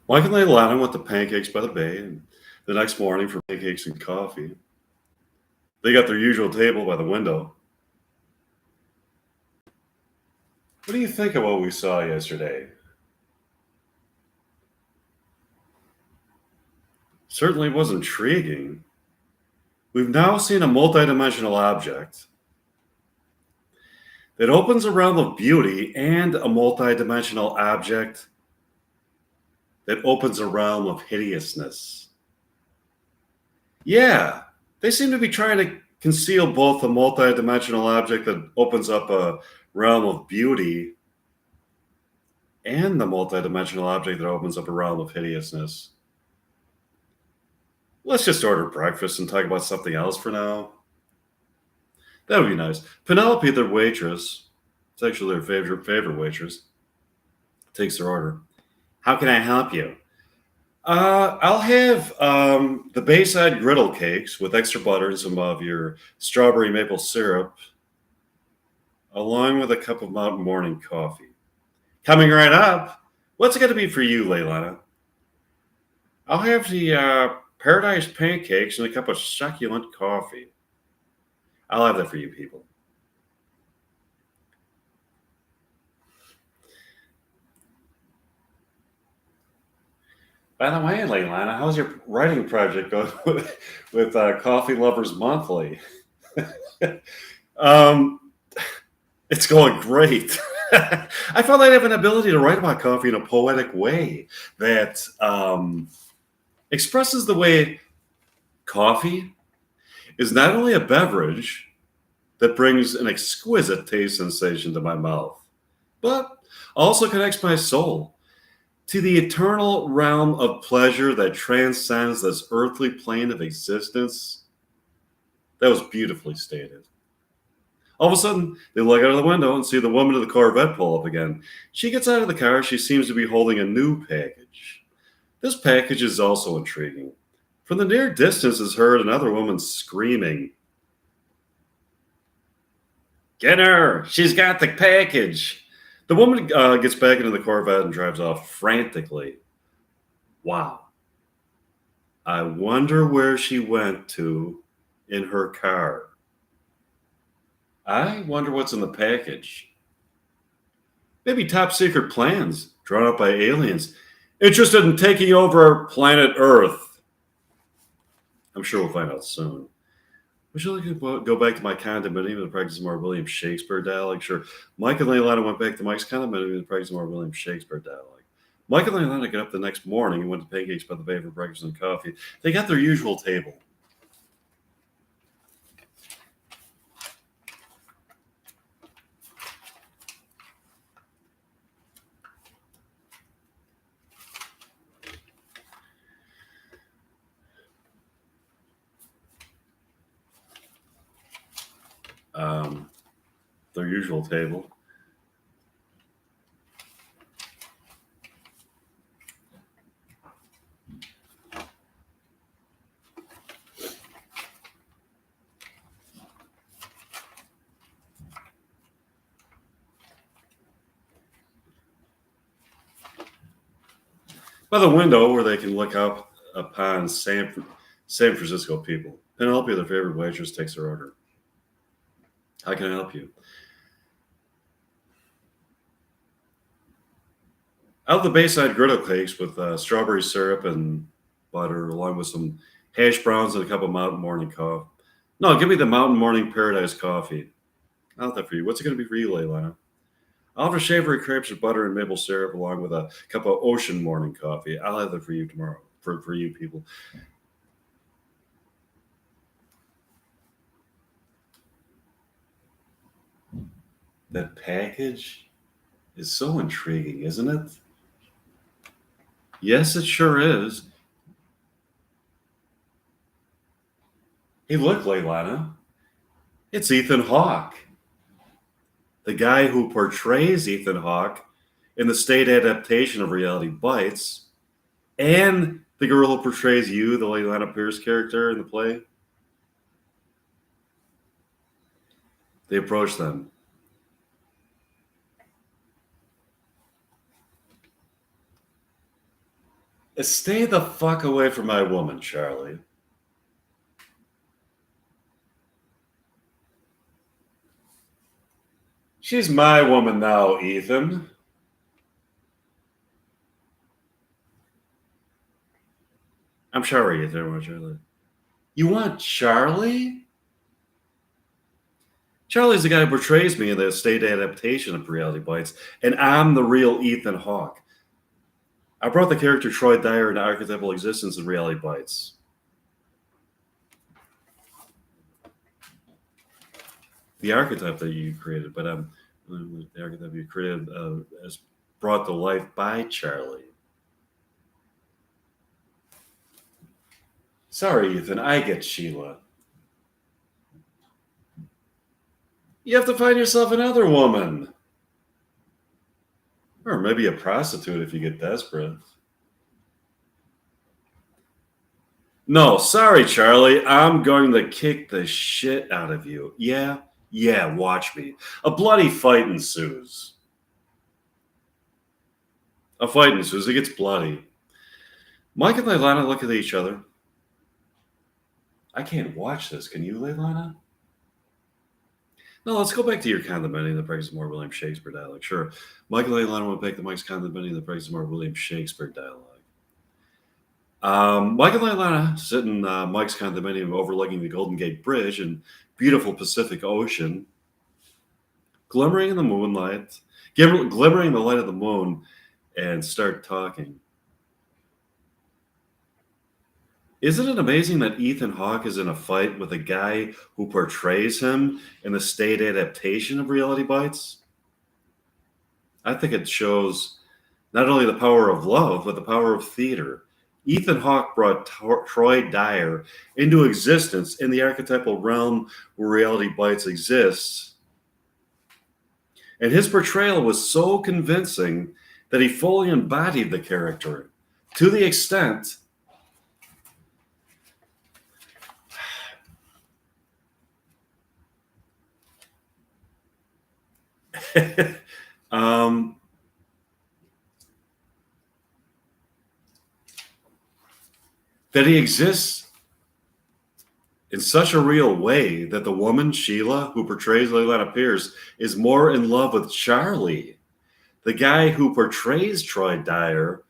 Mike and Leilani went to Pancakes by the Bay, and the next morning for pancakes and coffee. They got their usual table by the window. What do you think of what we saw yesterday? Certainly was intriguing. We've now seen a multidimensional object that opens a realm of beauty and a multidimensional object that opens a realm of hideousness. Yeah, they seem to be trying to conceal both a multidimensional object that opens up a realm of beauty and the multidimensional object that opens up a realm of hideousness. Let's just order breakfast and talk about something else for now. That would be nice. Penelope, their waitress, it's actually their favorite waitress, takes their order. How can I help you? I'll have the Bayside griddle cakes with extra butter and some of your strawberry maple syrup, along with a cup of mountain morning coffee. Coming right up. What's it going to be for you, Leilana? I'll have the paradise pancakes and a cup of succulent coffee. I'll have that for you people. By the way, Leilana, how's your writing project going with Coffee Lovers Monthly? um, it's going great. I found I have an ability to write about coffee in a poetic way that expresses the way coffee is not only a beverage that brings an exquisite taste sensation to my mouth, but also connects my soul to the eternal realm of pleasure that transcends this earthly plane of existence. That was beautifully stated. All of a sudden, they look out of the window and see the woman of the Corvette pull up again. She gets out of the car. She seems to be holding a new package. This package is also intriguing. From the near distance is heard another woman screaming, "Get her! She's got the package!" The woman gets back into the Corvette and drives off frantically. Wow. I wonder where she went to in her car. I wonder what's in the package. Maybe top secret plans drawn up by aliens interested in taking over planet Earth. I'm sure we'll find out soon. Would you like to go back to my condominium and practice more William Shakespeare dialogue? Sure. Mike and Leilana went back to Mike's condominium and practice more William Shakespeare dialogue. Mike and Leilana got up the next morning and went to Pancakes by the Bay for breakfast and coffee. They got their usual table. Their usual table. By the window where they can look up upon San Francisco people. Penelope, their favorite waitress, takes their order. How can I help you? Out of the Bayside griddle cakes with strawberry syrup and butter, along with some hash browns and a cup of mountain morning coffee. No, give me the mountain morning paradise coffee. I'll have that for you. What's it going to be for you, Leilana? I'll have a savory crepes with butter and maple syrup, along with a cup of ocean morning coffee. I'll have that for you tomorrow, for you people. That package is so intriguing, isn't it? Yes, it sure is. Hey, look, Leilana. It's Ethan Hawke, the guy who portrays Ethan Hawke in the state adaptation of Reality Bites, and the girl who portrays you, the Leilana Pierce character in the play. They approach them. Stay the fuck away from my woman, Charlie. She's my woman now, Ethan. I'm sorry, Ethan. I want Charlie. You want Charlie? Charlie's the guy who portrays me in the state adaptation of Reality Bites, and I'm the real Ethan Hawke. I brought the character Troy Dyer into archetypal existence in Reality Bites. The archetype that you created, but the archetype you created is brought to life by Charlie. Sorry, Ethan, I get Sheila. You have to find yourself another woman. Or maybe a prostitute if you get desperate. No, sorry, Charlie. I'm going to kick the shit out of you. Yeah, watch me. A bloody fight ensues. A fight ensues. It gets bloody. Mike and Leilani look at each other. I can't watch this. Can you, Leilani? No, let's go back to your condominium, the practice of more William Shakespeare dialogue. Sure. Mike and Leilani went back to Mike's condominium, the practice of more William Shakespeare dialogue. Mike and Leilani sit in Mike's condominium overlooking the Golden Gate Bridge and beautiful Pacific Ocean, glimmering in the moonlight, glimmering in the light of the moon, and start talking. Isn't it amazing that Ethan Hawke is in a fight with a guy who portrays him in the state adaptation of Reality Bites? I think it shows not only the power of love, but the power of theater. Ethan Hawke brought Troy Dyer into existence in the archetypal realm where Reality Bites exists. And his portrayal was so convincing that he fully embodied the character to the extent that he exists in such a real way that the woman, Sheila, who portrays Leilani Pierce, is more in love with Charlie, the guy who portrays Troy Dyer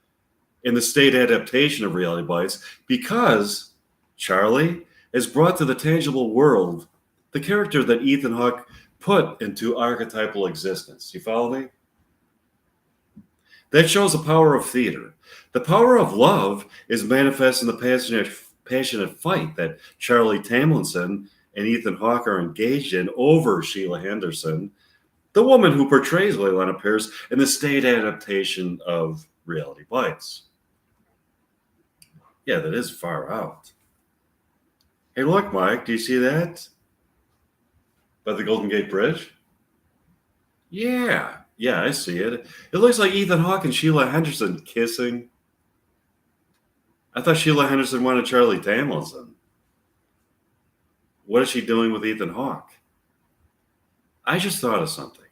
in the state adaptation of Reality Bites, because Charlie is brought to the tangible world the character that Ethan Hawke put into archetypal existence. You follow me? That shows the power of theater. The power of love is manifest in the passionate fight that Charlie Tamlinson and Ethan Hawke are engaged in over Sheila Henderson, the woman who portrays Leilani Pierce in the state adaptation of Reality Bites. Yeah, that is far out. Hey, look, Mike, do you see that? By the Golden Gate Bridge? Yeah, I see it. It looks like Ethan Hawke and Sheila Henderson kissing. I thought Sheila Henderson wanted Charlie Tamlinson. What is she doing with Ethan Hawke? I just thought of something.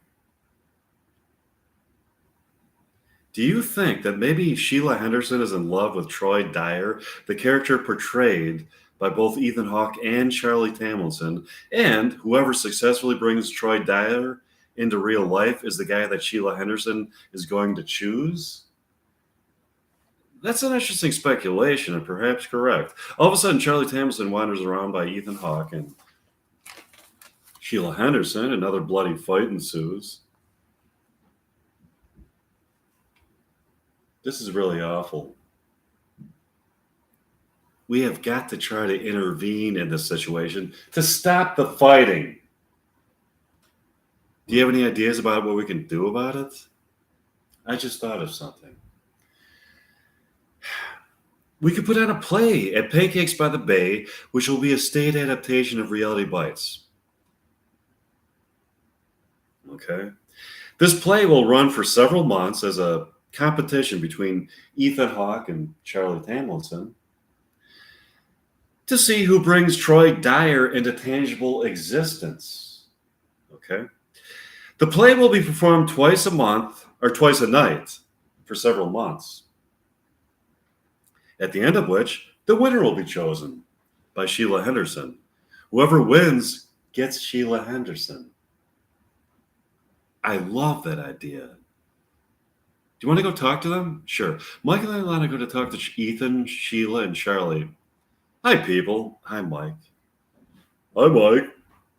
Do you think that maybe Sheila Henderson is in love with Troy Dyer, the character portrayed by both Ethan Hawke and Charlie Tamlinson, and whoever successfully brings Troy Dyer into real life is the guy that Sheila Henderson is going to choose? That's an interesting speculation and perhaps correct. All of a sudden, Charlie Tamlinson wanders around by Ethan Hawke and Sheila Henderson. Another bloody fight ensues. This is really awful. We have got to try to intervene in this situation to stop the fighting. Do you have any ideas about what we can do about it? I just thought of something. We could put on a play at Pancakes by the Bay, which will be a state adaptation of Reality Bites. Okay. This play will run for several months as a competition between Ethan Hawke and Charlie Tamlinson to see who brings Troy Dyer into tangible existence. Okay. The play will be performed twice a month or twice a night for several months. at the end of which the winner will be chosen by Sheila Henderson. Whoever wins gets Sheila Henderson. I love that idea. Do you want to go talk to them? Sure. Mike and I want to go to talk to Ethan, Sheila, and Charlie. Hi, people. Hi, Mike. Hi, Mike.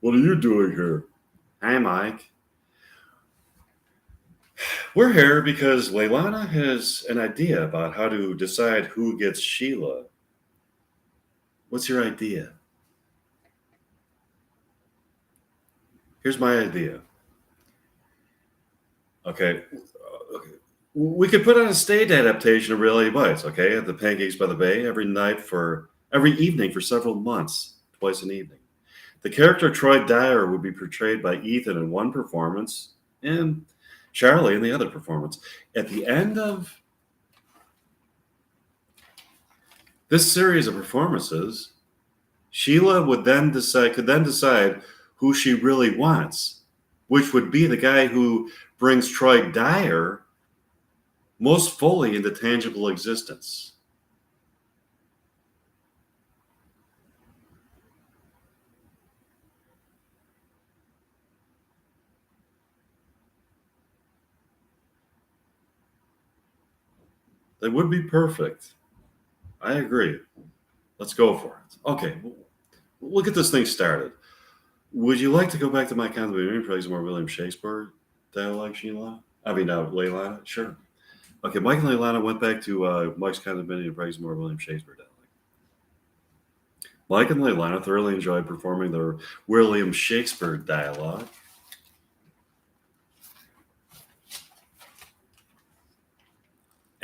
What are you doing here? Hi, Mike. We're here because Leilana has an idea about how to decide who gets Sheila. What's your idea? Here's my idea. Okay. We could put on a stage adaptation of Reality Bites, okay, at the Pancakes by the Bay every evening for several months, twice an evening. The character Troy Dyer would be portrayed by Ethan in one performance and Charlie in the other performance. At the end of this series of performances, Sheila could then decide who she really wants, which would be the guy who brings Troy Dyer most fully into tangible existence. That would be perfect. I agree. Let's go for it. Okay, we'll get this thing started. Would you like to go back to my condominium for some more William Shakespeare dialogue, Sheila? Leilana? Sure. Okay, Mike and Leilana went back to Mike's condominium for some more William Shakespeare dialogue. Mike and Leilana thoroughly enjoyed performing their William Shakespeare dialogue.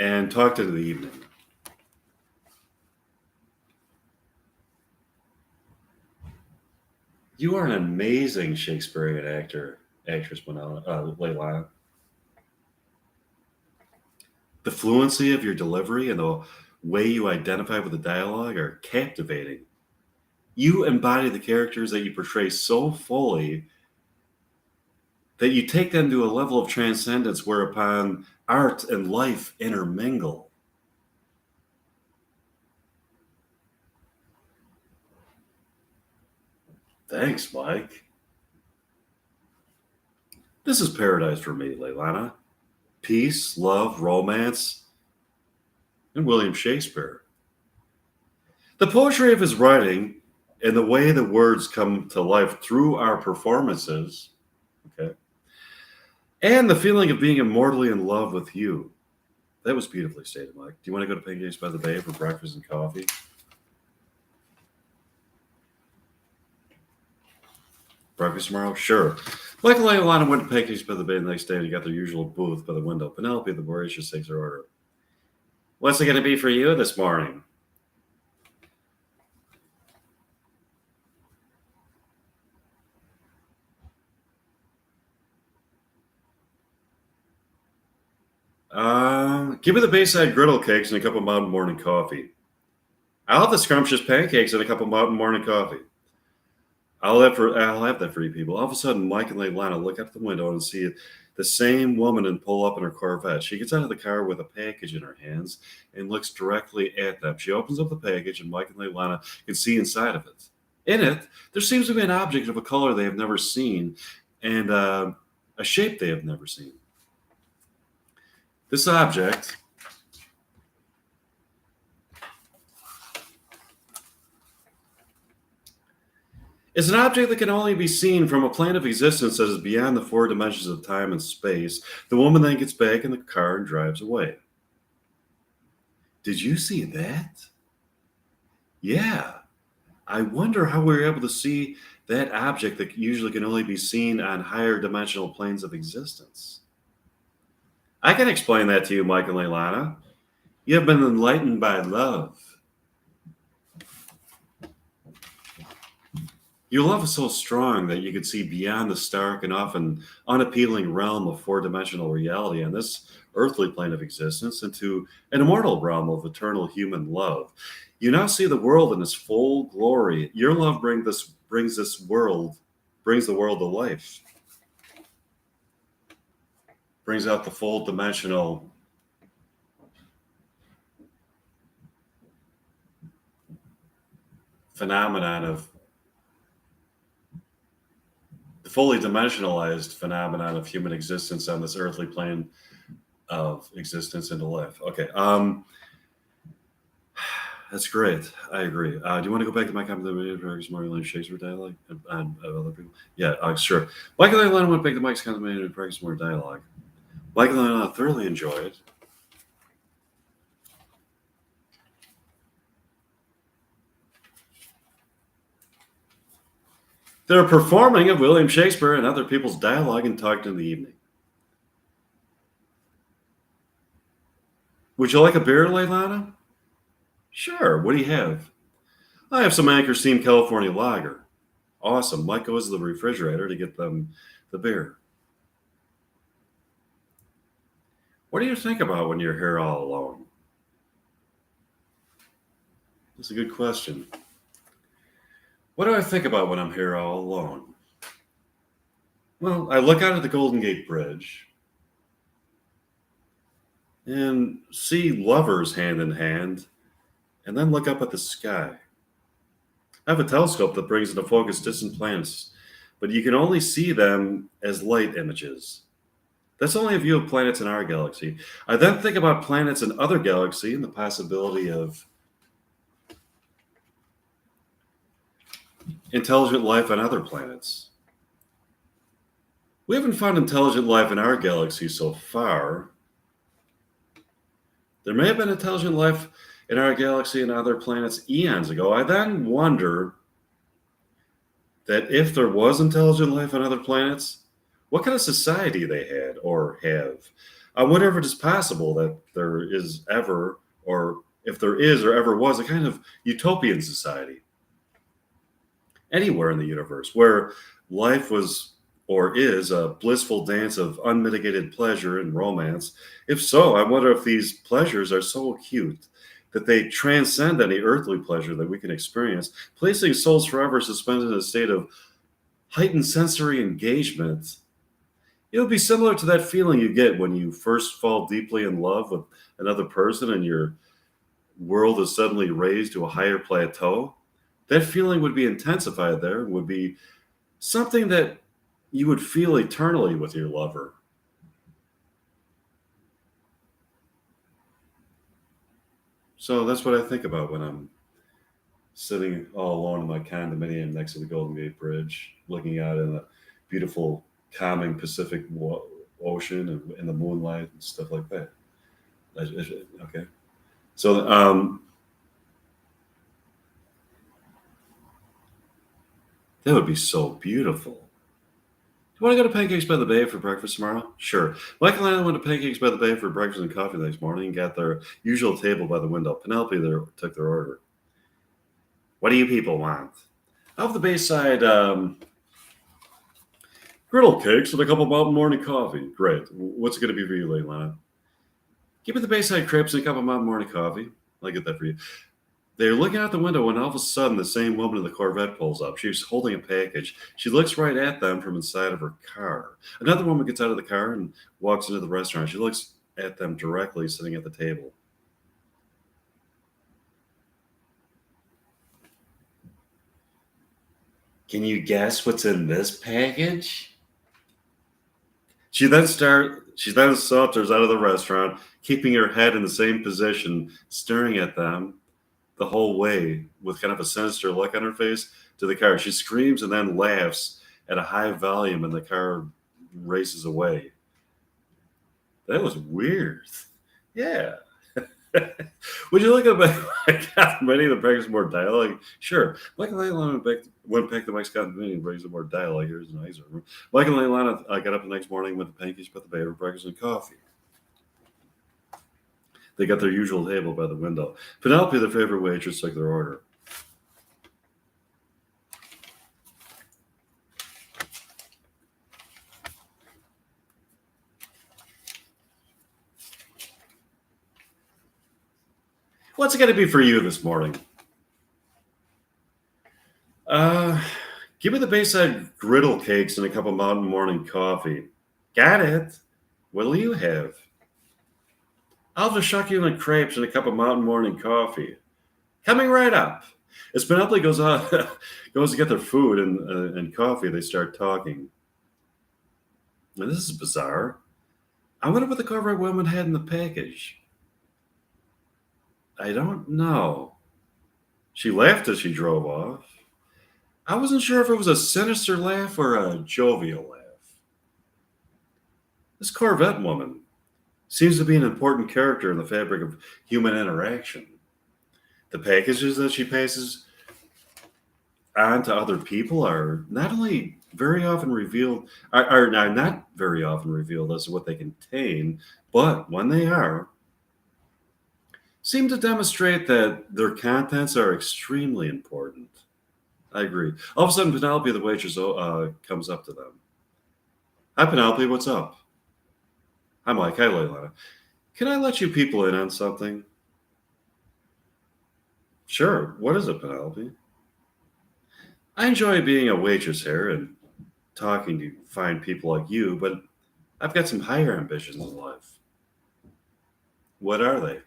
And talked into the evening. You are an amazing Shakespearean actress, Winona, Leilana. The fluency of your delivery and the way you identify with the dialogue are captivating. You embody the characters that you portray so fully that you take them to a level of transcendence whereupon art and life intermingle. Thanks, Mike. This is paradise for me, Leilana. Peace, love, romance, and William Shakespeare. The poetry of his writing and the way the words come to life through our performances, okay, and the feeling of being immortally in love with you. That was beautifully stated, Mike. Do you want to go to Pancakes by the Bay for breakfast and coffee? Breakfast tomorrow? Sure. Michael and Leilana went to Pancakes by the Bay the next day and got their usual booth by the window. Penelope, the voracious, takes her order. What's it going to be for you this morning? Give me the Bayside griddle cakes and a cup of mountain morning coffee. I'll have the scrumptious pancakes and a cup of mountain morning coffee. I'll have that for you people. All of a sudden, Mike and Leilana look out the window and see the same woman and pull up in her Corvette. She gets out of the car with a package in her hands and looks directly at them. She opens up the package, and Mike and Leilana can see inside of it. In it, there seems to be an object of a color they have never seen and a shape they have never seen. This object is an object that can only be seen from a plane of existence that is beyond the four dimensions of time and space. The woman then gets back in the car and drives away. Did you see that? Yeah. I wonder how we were able to see that object that usually can only be seen on higher dimensional planes of existence. I can explain that to you, Mike and Leilana. You have been enlightened by love. Your love is so strong that you can see beyond the stark and often unappealing realm of four-dimensional reality on this earthly plane of existence into an immortal realm of eternal human love. You now see the world in its full glory. Your love brings the world to life. Brings out the full dimensional phenomenon of the fully dimensionalized phenomenon of human existence on this earthly plane of existence into life. Okay. That's great. I agree. Do you want to go back to my comment about William Shakespeare dialogue and other people? Yeah, sure. Michael and Atlanta went back to Mike's comment and practice more dialogue. Michael and Atlanta thoroughly enjoyed. They're performing of William Shakespeare and other people's dialogue and talked in the evening. Would you like a beer, Leilana? Sure. What do you have? I have some Anchor Steam California Lager. Awesome. Mike goes to the refrigerator to get them the beer. What do you think about when you're here all alone? That's a good question. What do I think about when I'm here all alone? Well, I look out at the Golden Gate Bridge and see lovers hand in hand, and then look up at the sky. I have a telescope that brings into focus distant planets, but you can only see them as light images. That's only a view of planets in our galaxy. I then think about planets in other galaxies and the possibility of intelligent life on other planets. We haven't found intelligent life in our galaxy so far. There may have been intelligent life in our galaxy and other planets eons ago. I then wonder that if there was intelligent life on other planets, what kind of society they had or have. I wonder if it is possible that there is ever, or if there is or ever was, a kind of utopian society anywhere in the universe where life was or is a blissful dance of unmitigated pleasure and romance. If so, I wonder if these pleasures are so acute that they transcend any earthly pleasure that we can experience, placing souls forever suspended in a state of heightened sensory engagement. It would be similar to that feeling you get when you first fall deeply in love with another person and your world is suddenly raised to a higher plateau. That feeling would be intensified there, would be something that you would feel eternally with your lover. So that's what I think about when I'm sitting all alone in my condominium next to the Golden Gate Bridge, looking out in the beautiful, calming Pacific Ocean and in the moonlight and stuff like that. Okay. So, that would be so beautiful. Do you want to go to Pancakes by the Bay for breakfast tomorrow? Sure. Michael and I went to Pancakes by the Bay for breakfast and coffee the next morning and got their usual table by the window. Penelope took their order. What do you people want? Off the Bayside, griddle cakes and a cup of Mountain Morning coffee. Great. What's it going to be for you, Leilana? Give me the Bayside crepes and a cup of Mountain Morning coffee. I'll get that for you. They're looking out the window when all of a sudden the same woman in the Corvette pulls up. She's holding a package. She looks right at them from inside of her car. Another woman gets out of the car and walks into the restaurant. She looks at them directly sitting at the table. Can you guess what's in this package? She then saunters out of the restaurant, keeping her head in the same position, staring at them the whole way with kind of a sinister look on her face to the car. She screams and then laughs at a high volume, and the car races away. That was weird. Yeah. Would you look at many of the practice more dialogue? Sure. Michael and Leilana went back to Mike's condominium and brings some more dialogue. Here's a nicer room. Michael and Leilana got up the next morning, went to Pancakes by the Bay for breakfast and coffee. They got their usual table by the window. Penelope, their favorite waitress, took their order. What's it going to be for you this morning? Give me the Bayside griddle cakes and a cup of Mountain Morning coffee. Got it. What'll you have? I'll have a succulent crepes and a cup of Mountain Morning coffee. Coming right up. As Penelope goes out, goes to get their food and coffee, they start talking. Now, this is bizarre. I wonder what the cover woman had in the package. I don't know. She laughed as she drove off. I wasn't sure if it was a sinister laugh or a jovial laugh. This Corvette woman seems to be an important character in the fabric of human interaction. The packages that she passes on to other people are not only very often revealed, are not very often revealed as to what they contain, but when they are, seem to demonstrate that their contents are extremely important. I agree. All of a sudden, Penelope, the waitress, comes up to them. Hi, Penelope, what's up? Hi, Mike. Hi, Leilana. Can I let you people in on something? Sure. What is it, Penelope? I enjoy being a waitress here and talking to fine people like you, but I've got some higher ambitions in life. What are they?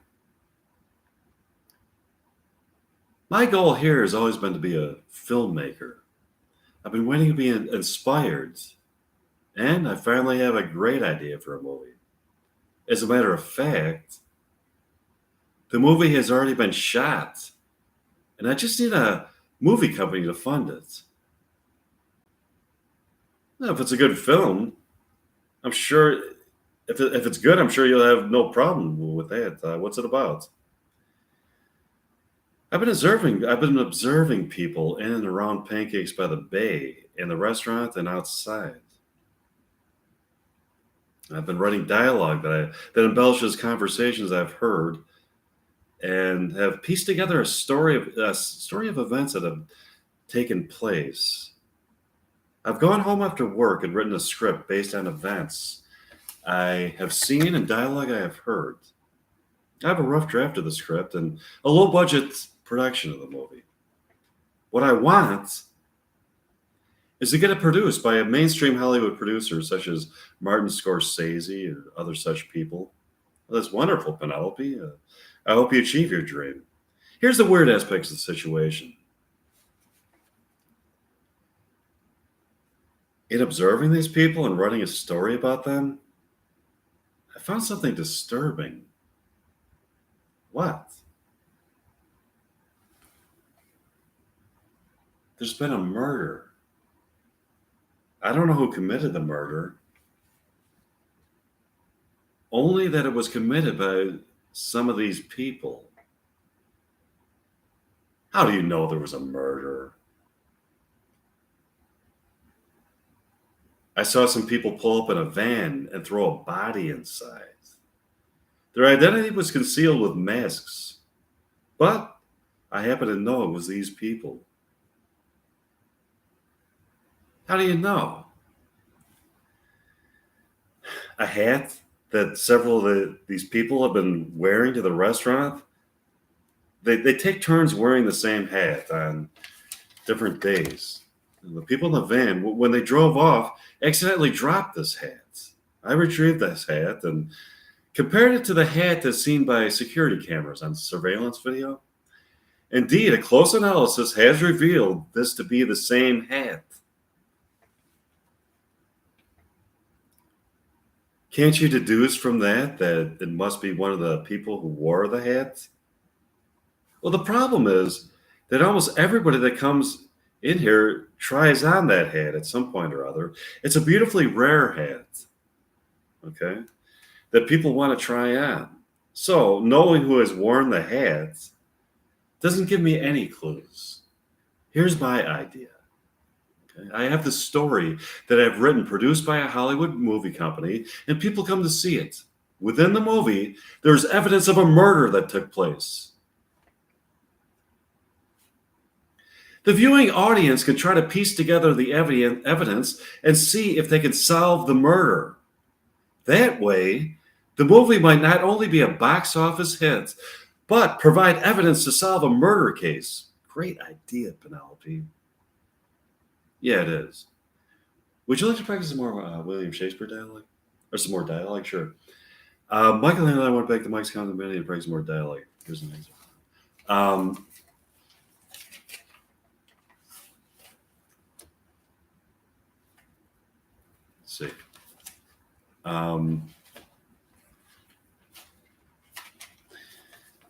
My goal here has always been to be a filmmaker. I've been waiting to be inspired, and I finally have a great idea for a movie. As a matter of fact, the movie has already been shot, and I just need a movie company to fund it. Now, if it's a good film, I'm sure if it's good, I'm sure you'll have no problem with that. What's it about? I've been observing people in and around Pancakes by the Bay, in the restaurant and outside. I've been writing dialogue that embellishes conversations I've heard and have pieced together a story of events that have taken place. I've gone home after work and written a script based on events I have seen and dialogue I have heard. I have a rough draft of the script and a low budget production of the movie. What I want is to get it produced by a mainstream Hollywood producer such as Martin Scorsese or other such people. Well, that's wonderful, Penelope. I hope you achieve your dream. Here's the weird aspects of the situation. In observing these people and writing a story about them, I found something disturbing. What? There's been a murder. I don't know who committed the murder, only that it was committed by some of these people. How do you know there was a murder? I saw some people pull up in a van and throw a body inside. Their identity was concealed with masks, but I happen to know it was these people. How do you know? A hat that several of these people have been wearing to the restaurant. They take turns wearing the same hat on different days. And the people in the van, when they drove off, accidentally dropped this hat. I retrieved this hat and compared it to the hat that's seen by security cameras on surveillance video. Indeed, a close analysis has revealed this to be the same hat. Can't you deduce from that it must be one of the people who wore the hat? Well, the problem is that almost everybody that comes in here tries on that hat at some point or other. It's a beautifully rare hat, okay, that people want to try on. So knowing who has worn the hat doesn't give me any clues. Here's my idea. Okay? I have this story that I've written, produced by a Hollywood movie company, and people come to see it. Within the movie, there's evidence of a murder that took place. The viewing audience can try to piece together the evidence and see if they can solve the murder. That way, the movie might not only be a box office hit, but provide evidence to solve a murder case. Great idea, Penelope. Yeah, it is. Would you like to practice some more William Shakespeare dialogue? Or some more dialogue? Sure. Michael and I went back to Mike's condominium and practice more dialogue. Here's an answer. see. Um,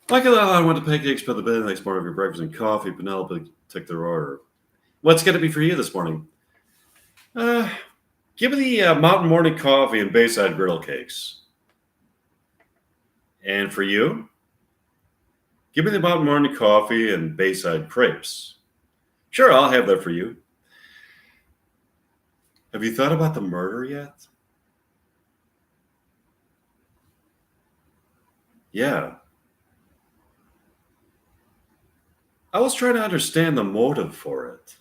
Michael and I went to Pancakes by the Bay the next morning for breakfast and coffee. Penelope took their order. What's going to be for you this morning? Give me the mountain morning coffee and Bayside griddle cakes. And for you? Give me the mountain morning coffee and Bayside crepes. Sure, I'll have that for you. Have you thought about the murder yet? Yeah. I was trying to understand the motive for it.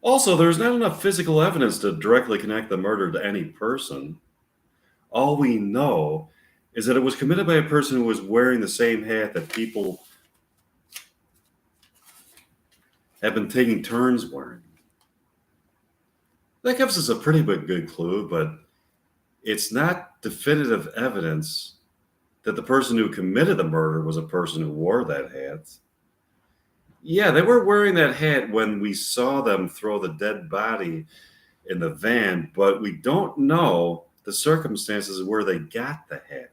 Also, there's not enough physical evidence to directly connect the murder to any person. All we know is that it was committed by a person who was wearing the same hat that people have been taking turns wearing. That gives us a pretty good clue, but it's not definitive evidence that the person who committed the murder was a person who wore that hat. Yeah, they were wearing that hat when we saw them throw the dead body in the van, but we don't know the circumstances where they got the hat.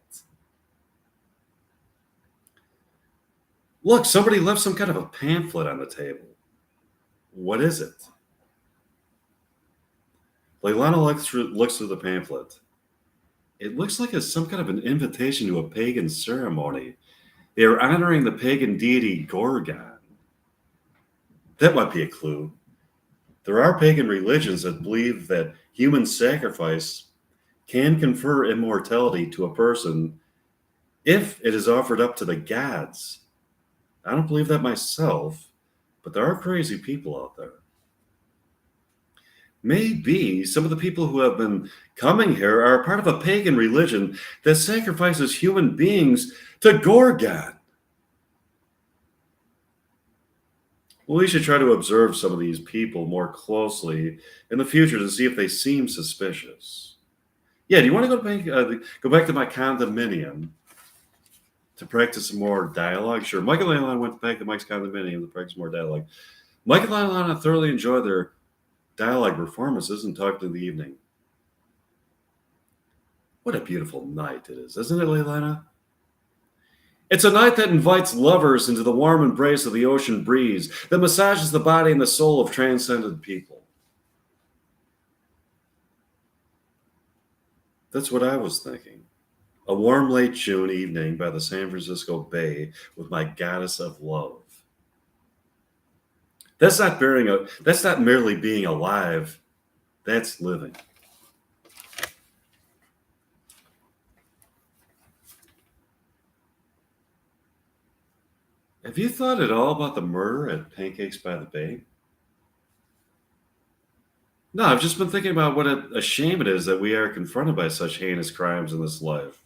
Look, somebody left some kind of a pamphlet on the table. What is it? Leilani looks through the pamphlet. It looks like it's some kind of an invitation to a pagan ceremony. They are honoring the pagan deity Gorgon. That might be a clue. There are pagan religions that believe that human sacrifice can confer immortality to a person if it is offered up to the gods. I don't believe that myself, but there are crazy people out there. Maybe some of the people who have been coming here are part of a pagan religion that sacrifices human beings to Gorgon. Well, we should try to observe some of these people more closely in the future to see if they seem suspicious. Yeah, do you want to go back to my condominium to practice some more dialogue? Sure. Michael and Alana went back to Mike's condominium to practice more dialogue. Michael and Alana thoroughly enjoyed their dialogue performances and talked in the evening. What a beautiful night it is, isn't it, Leilana? It's a night that invites lovers into the warm embrace of the ocean breeze that massages the body and the soul of transcendent people. That's what I was thinking. A warm late June evening by the San Francisco Bay with my goddess of love. That's not merely being alive. That's living. Have you thought at all about the murder at Pancakes by the Bay? No, I've just been thinking about what a shame it is that we are confronted by such heinous crimes in this life.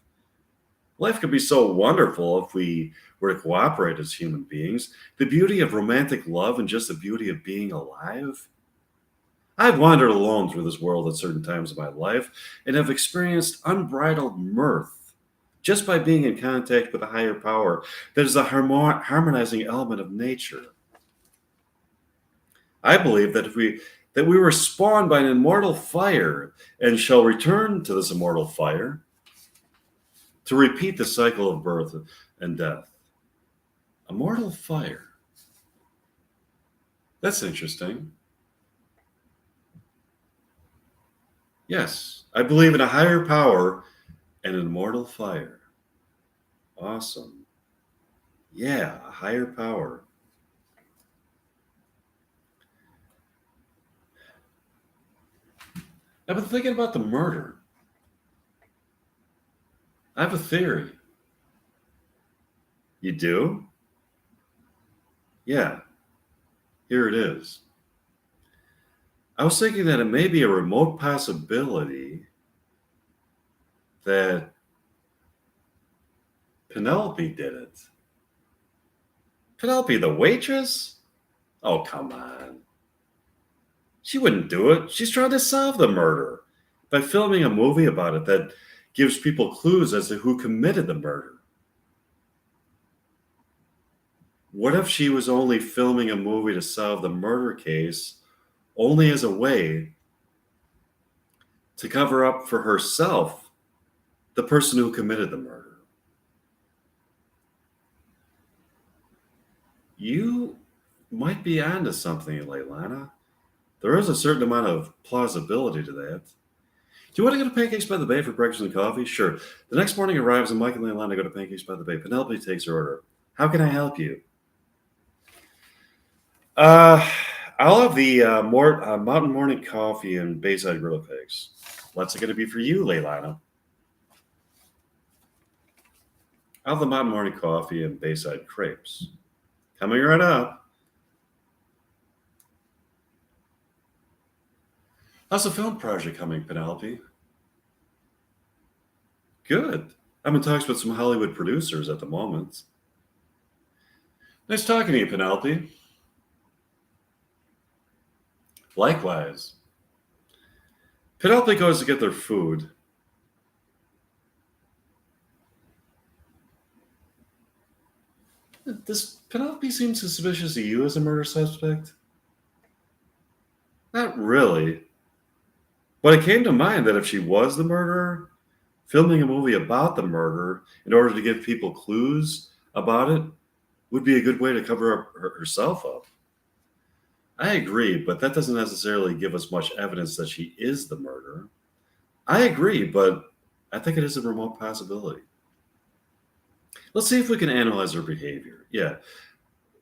Life could be so wonderful if we were to cooperate as human beings. The beauty of romantic love and just the beauty of being alive. I've wandered alone through this world at certain times of my life and have experienced unbridled mirth just by being in contact with a higher power that is a harmonizing element of nature. I believe that we were spawned by an immortal fire and shall return to this immortal fire to repeat the cycle of birth and death. Immortal fire. That's interesting. Yes, I believe in a higher power and an immortal fire. Awesome. Yeah, a higher power. I've been thinking about the murder. I have a theory. You do? Yeah, here it is. I was thinking that it may be a remote possibility that Penelope did it. Penelope, the waitress? Oh, come on. She wouldn't do it. She's trying to solve the murder by filming a movie about it that gives people clues as to who committed the murder. What if she was only filming a movie to solve the murder case only as a way to cover up for herself the person who committed the murder. You might be onto something, Leilana. There is a certain amount of plausibility to that. Do you want to go to Pancakes by the Bay for breakfast and coffee? Sure. The next morning arrives and Mike and Leilana go to Pancakes by the Bay. Penelope takes her order. How can I help you? Uh, I'll have the Mountain Morning Coffee and Bayside Grilled Cakes. What's it going to be for you, Leilana? I'll have the Mountain Morning Coffee and Bayside Crepes. Coming right up. How's the film project coming, Penelope? Good. I'm in talks with some Hollywood producers at the moment. Nice talking to you, Penelope. Likewise. Penelope goes to get their food. Does Penelope seem suspicious of you as a murder suspect? Not really. But it came to mind that if she was the murderer, filming a movie about the murder in order to give people clues about it would be a good way to cover up herself up. I agree, but that doesn't necessarily give us much evidence that she is the murderer. I agree, but I think it is a remote possibility. Let's see if we can analyze her behavior. Yeah,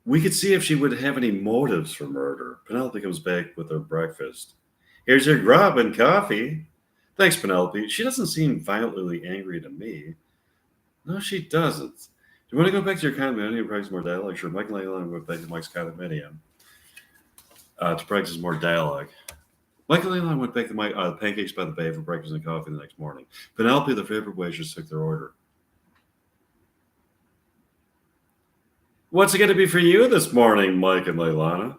we could see if she would have any motives for murder. Penelope comes back with her breakfast. Here's your grub and coffee. Thanks, Penelope. She doesn't seem violently angry to me. No, she doesn't. Do you want to go back to your condominium and practice more dialogue? Sure, Mike and Leilani went back to Mike's condominium to practice more dialogue. Mike and Leilani went back to my Pancakes by the Bay for breakfast and coffee the next morning. Penelope, their favorite waitress, took their order. What's it going to be for you this morning, Mike and Leilana?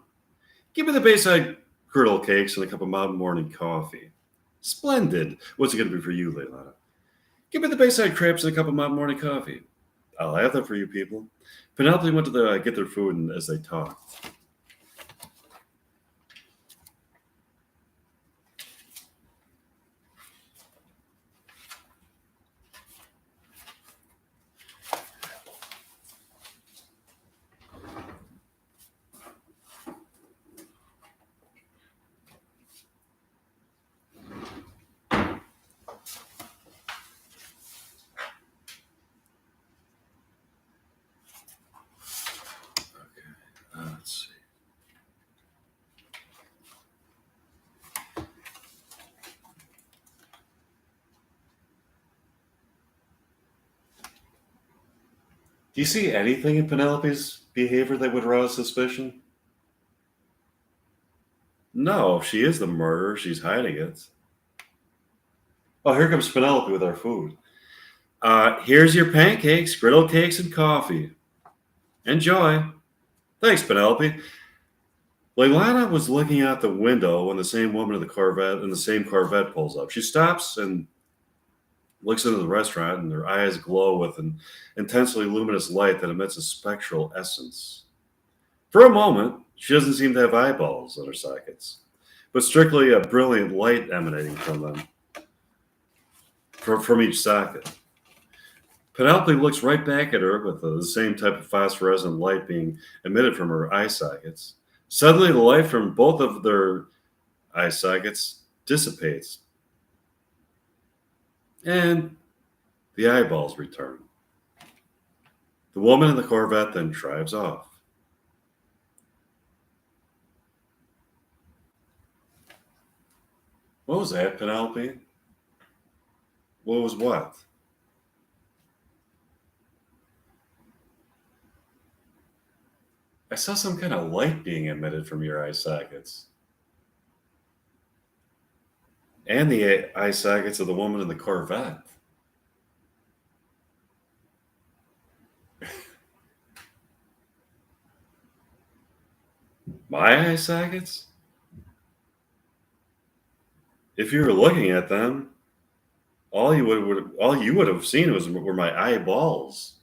Give me the Bayside Girdle Cakes and a cup of Mountain Morning Coffee. Splendid. What's it going to be for you, Leilana? Give me the Bayside Crepes and a cup of Mountain Morning Coffee. I'll have that for you people. Penelope went to get their food and as they talked. Let's see. Do you see anything in Penelope's behavior that would arouse suspicion? No, if she is the murderer, she's hiding it. Oh, here comes Penelope with our food. Here's your pancakes, griddle cakes, and coffee. Enjoy. Thanks, Penelope. Leilana was looking out the window when the same woman in the same Corvette pulls up. She stops and looks into the restaurant, and her eyes glow with an intensely luminous light that emits a spectral essence. For a moment, she doesn't seem to have eyeballs in her sockets, but strictly a brilliant light emanating from them, from each socket. Penelope looks right back at her with the same type of phosphorescent light being emitted from her eye sockets. Suddenly, the light from both of their eye sockets dissipates, and the eyeballs return. The woman in the Corvette then drives off. What was that, Penelope? What was what? I saw some kind of light being emitted from your eye sockets. And the eye sockets of the woman in the Corvette. My eye sockets? If you were looking at them, all you would have seen were my eyeballs.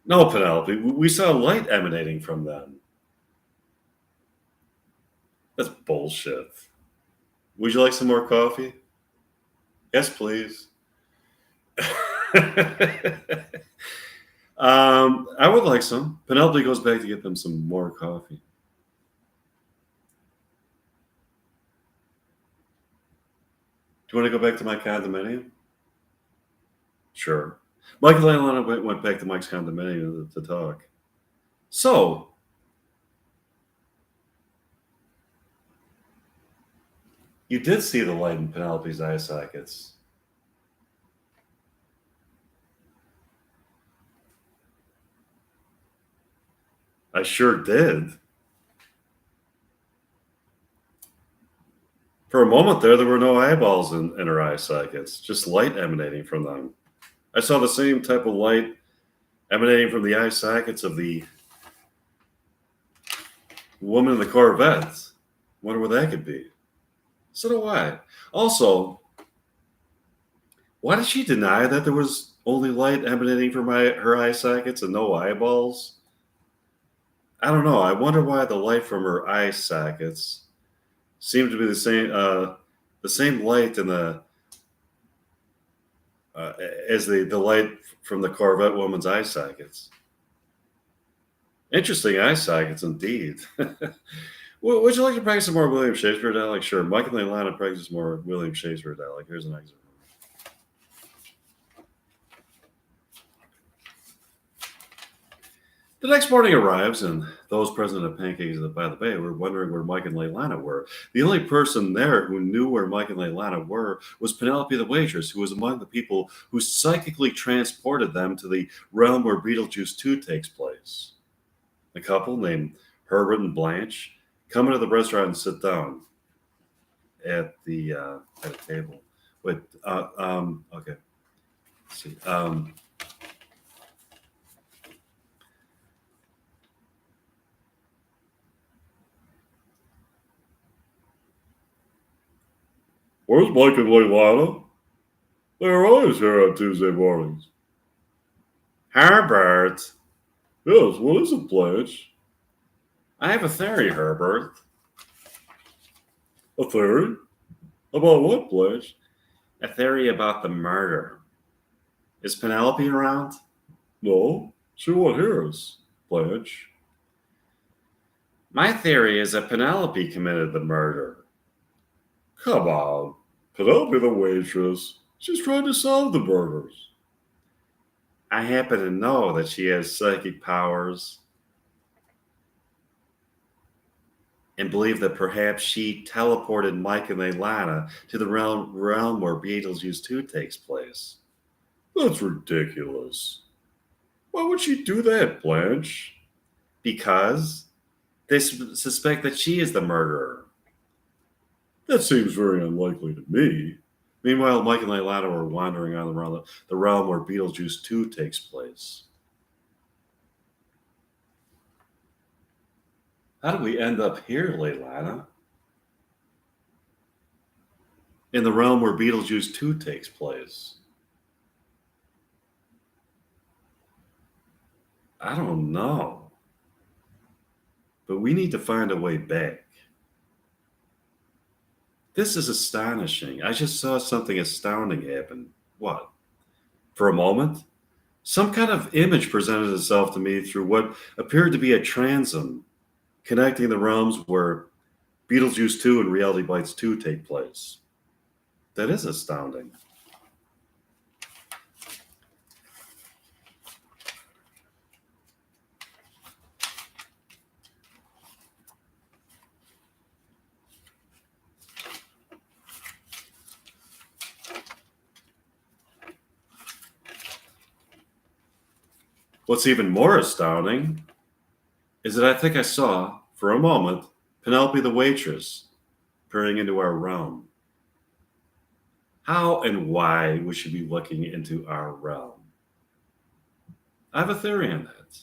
No, Penelope, we saw light emanating from them. That's bullshit. Would you like some more coffee? Yes, please. I would like some. Penelope goes back to get them some more coffee. Do you want to go back to my condominium? Sure. Michael and Lana went back to Mike's condominium to talk. So, you did see the light in Penelope's eye sockets. I sure did. For a moment there were no eyeballs in her eye sockets, just light emanating from them. I saw the same type of light emanating from the eye sockets of the woman in the Corvette. Wonder what that could be. So do I. Also, why did she deny that there was only light emanating from her eye sockets and no eyeballs? I don't know. I wonder why the light from her eye sockets seemed to be the same light in the as the light from the Corvette woman's eye sockets. Interesting eye sockets, indeed. Would you like to practice some more William Shakespeare dialogue? Sure. Michael and Lana practice more William Shakespeare dialogue. Here's an excerpt. The next morning arrives, and those present at Pancakes by the Bay were wondering where Mike and Leilana were. The only person there who knew where Mike and Leilana were was Penelope the waitress, who was among the people who psychically transported them to the realm where Beetlejuice 2 takes place. A couple named Herbert and Blanche come into the restaurant and sit down at a table. Wait, okay. Let's see. Where's Mike and Leilana? They're always here on Tuesday mornings. Herbert. Yes, what is it, Blanche? I have a theory, Herbert. A theory? About what, Blanche? A theory about the murder. Is Penelope around? No, she won't hear us, Blanche. My theory is that Penelope committed the murder. Come on, Penelope the waitress. She's trying to solve the murders. I happen to know that she has psychic powers and believe that perhaps she teleported Mike and Leilana to the realm where Beetlejuice 2 takes place. That's ridiculous. Why would she do that, Blanche? Because they suspect that she is the murderer. That seems very unlikely to me. Meanwhile, Mike and Leilana were wandering on the realm where Beetlejuice 2 takes place. How did we end up here, Leilana? In the realm where Beetlejuice 2 takes place. I don't know. But we need to find a way back. This is astonishing. I just saw something astounding happen. What? For a moment, some kind of image presented itself to me through what appeared to be a transom connecting the realms where Beetlejuice 2 and Reality Bites 2 take place. That is astounding. What's even more astounding is that I think I saw, for a moment, Penelope the waitress peering into our realm. How and why would she be looking into our realm? I have a theory on that.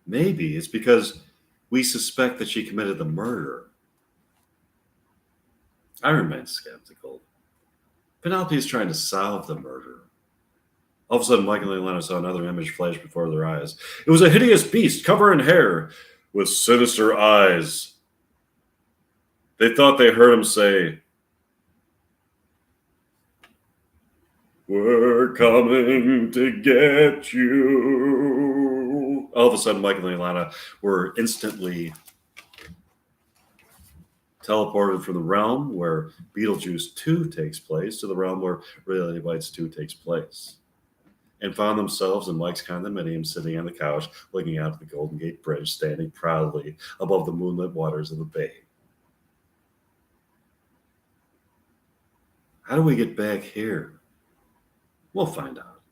Maybe it's because we suspect that she committed the murder. I remain skeptical. Penelope is trying to solve the murder. All of a sudden, Mike and Leilana saw another image flash before their eyes. It was a hideous beast covered in hair with sinister eyes. They thought they heard him say, "We're coming to get you." All of a sudden, Michael and Ilana were instantly teleported from the realm where Beetlejuice 2 takes place to the realm where Reality Bites 2 takes place, and found themselves in Mike's condominium sitting on the couch looking out at the Golden Gate Bridge, standing proudly above the moonlit waters of the bay. How do we get back here? We'll find out.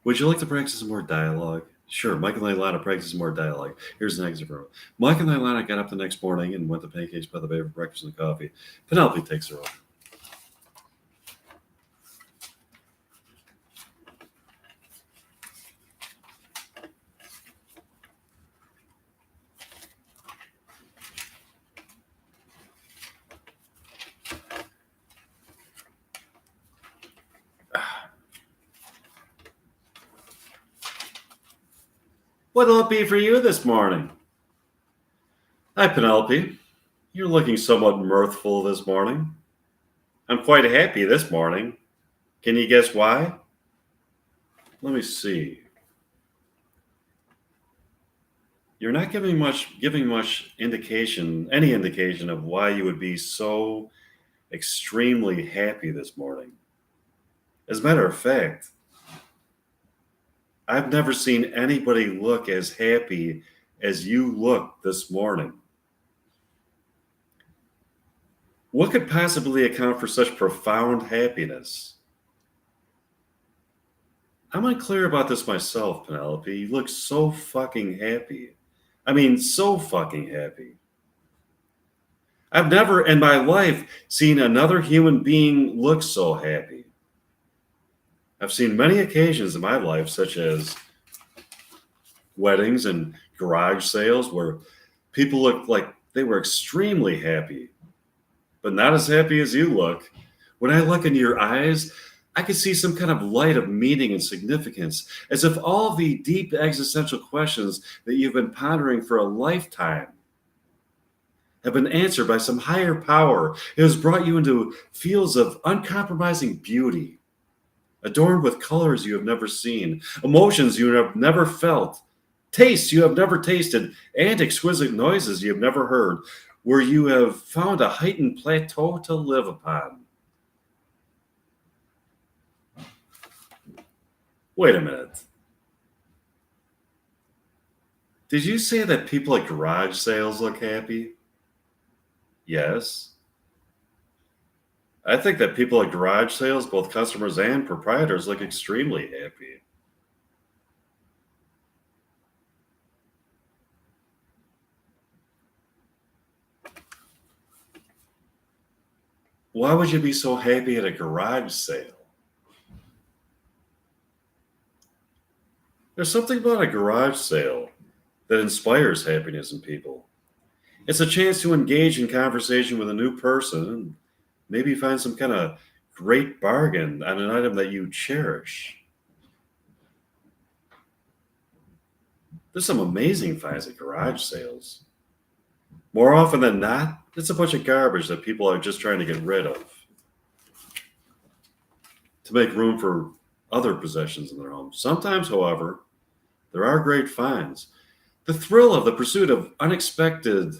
Would you like to practice some more dialogue? Sure, Michael and Ilana practice more dialogue. Here's an exit from it. Michael and Ilana got up the next morning and went to Pancakes by the Bay for breakfast and coffee. Penelope takes her over. What'll it be for you this morning? Hi, Penelope. You're looking somewhat mirthful this morning. I'm quite happy this morning. Can you guess why? Let me see. You're not giving much indication, any indication of why you would be so extremely happy this morning. As a matter of fact, I've never seen anybody look as happy as you look this morning. What could possibly account for such profound happiness? I'm unclear about this myself, Penelope. You look so fucking happy. I mean, so fucking happy. I've never in my life seen another human being look so happy. I've seen many occasions in my life, such as weddings and garage sales, where people looked like they were extremely happy, but not as happy as you look. When I look into your eyes, I can see some kind of light of meaning and significance, as if all the deep existential questions that you've been pondering for a lifetime have been answered by some higher power. It has brought you into fields of uncompromising beauty, adorned with colors you have never seen, emotions you have never felt, tastes you have never tasted, and exquisite noises you have never heard, where you have found a heightened plateau to live upon. Wait a minute. Did you say that people at garage sales look happy? Yes. I think that people at garage sales, both customers and proprietors, look extremely happy. Why would you be so happy at a garage sale? There's something about a garage sale that inspires happiness in people. It's a chance to engage in conversation with a new person and maybe find some kind of great bargain on an item that you cherish. There's some amazing finds at garage sales. More often than not, it's a bunch of garbage that people are just trying to get rid of to make room for other possessions in their home. Sometimes, however, there are great finds. The thrill of the pursuit of unexpected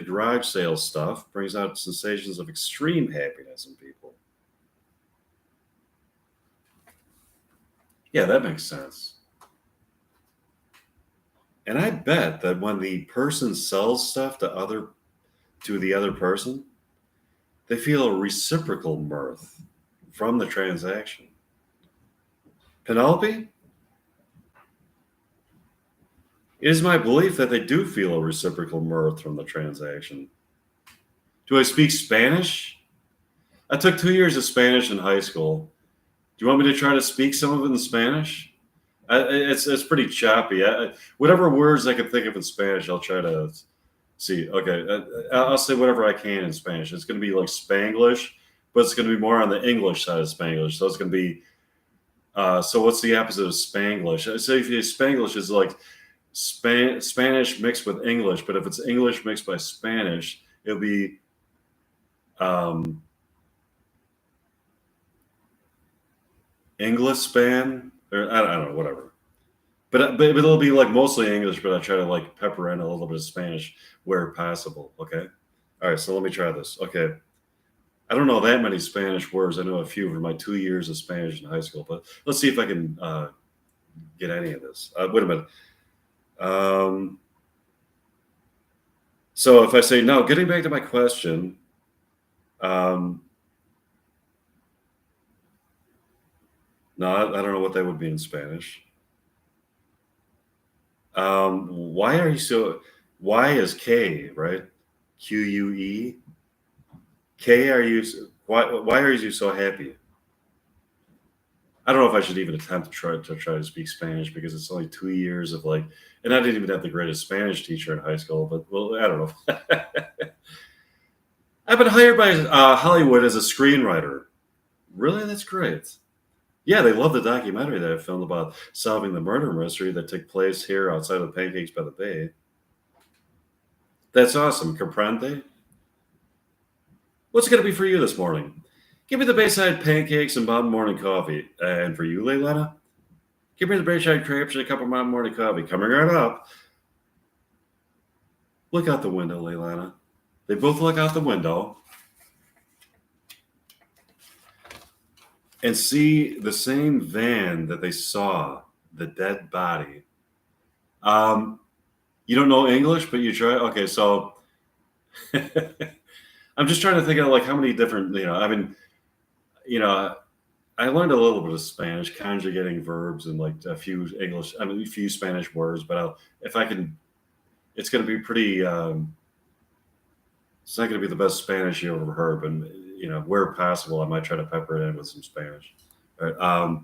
garage sale stuff brings out sensations of extreme happiness in people. Yeah, that makes sense. And I bet that when the person sells stuff to the other person, they feel a reciprocal mirth from the transaction. Penelope? It is my belief that they do feel a reciprocal mirth from the transaction. Do I speak Spanish? I took 2 years of Spanish in high school. Do you want me to try to speak some of it in Spanish? It's pretty choppy. Whatever words I can think of in Spanish, I'll try to see. Okay, I'll say whatever I can in Spanish. It's going to be like Spanglish, but it's going to be more on the English side of Spanglish. So it's going to be. So what's the opposite of Spanglish? So if Spanglish is like Spanish mixed with English, but if it's English mixed by Spanish, it'll be um, English span, or I don't know, whatever. But it'll be like mostly English, but I try to like pepper in a little bit of Spanish where possible. Okay. All right. So let me try this. Okay. I don't know that many Spanish words. I know a few from my 2 years of Spanish in high school, but let's see if I can get any of this. Wait a minute. Um, so if I say no, getting back to my question, um, no, I don't know what that would be in Spanish. Why are you so? Why is K right? QUE. K, are you? Why are you so happy? I don't know if I should even attempt to try to speak Spanish because it's only 2 years of like, and I didn't even have the greatest Spanish teacher in high school. But well, I don't know. I've been hired by Hollywood as a screenwriter. Really, that's great. Yeah, they love the documentary that I filmed about solving the murder mystery that took place here outside of Pancakes by the Bay. That's awesome. Comprende? What's it going to be for you this morning? Give me the Bayside pancakes and mountain morning coffee. And for you, Leilana, give me the Bayside crepes and a cup of mountain morning coffee. Coming right up. Look out the window, Leilana. They both look out the window and see the same van that they saw, the dead body. You don't know English, but you try. Okay, so I'm just trying to think of like how many different, I mean, I learned a little bit of Spanish, conjugating verbs and like a few English, I mean, a few Spanish words, but if I can, it's going to be pretty, it's not going to be the best Spanish you ever heard, but, where possible, I might try to pepper it in with some Spanish. All right.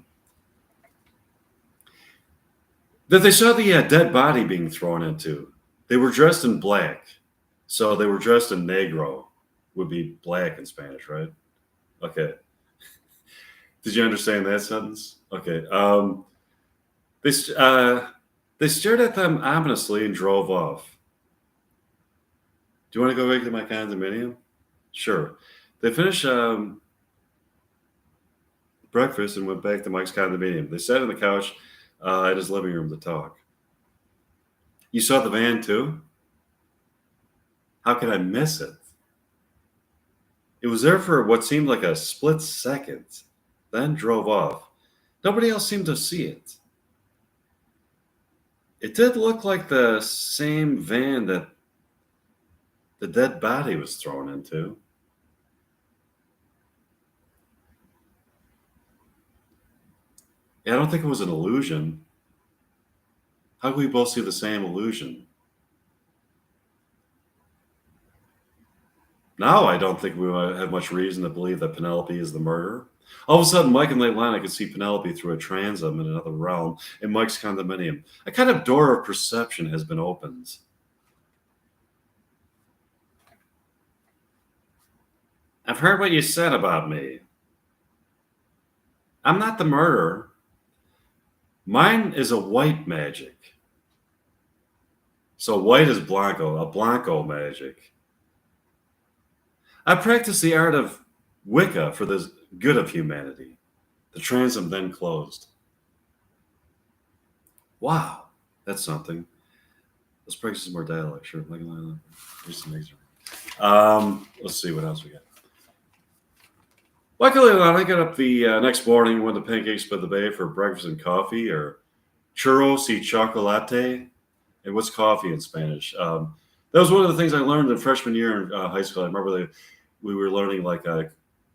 That they saw the dead body being thrown into. They were dressed in black. So they were dressed in negro, would be black in Spanish, right? Okay. Did you understand that sentence? Okay. They stared at them ominously and drove off. Do you want to go back to my condominium? Sure. They finished breakfast and went back to Mike's condominium. They sat on the couch at his living room to talk. You saw the van too? How could I miss it? It was there for what seemed like a split second, then drove off. Nobody else seemed to see it. It did look like the same van that the dead body was thrown into. Yeah, I don't think it was an illusion. How could we both see the same illusion? Now I don't think we have much reason to believe that Penelope is the murderer. All of a sudden, Mike and Leilani could see Penelope through a transom in another realm in Mike's condominium. A kind of door of perception has been opened. I've heard what you said about me. I'm not the murderer. Mine is a white magic. So white is Blanco, a Blanco magic. I practice the art of Wicca for the good of humanity. The transom then closed. Wow, that's something. Let's practice some more dialect. Sure. Let's see what else we got. Luckily, I got up the next morning and went to Pancakes by the Bay for breakfast and coffee, or churros y chocolate. And what's coffee in Spanish? That was one of the things I learned in freshman year in high school. I remember we were learning like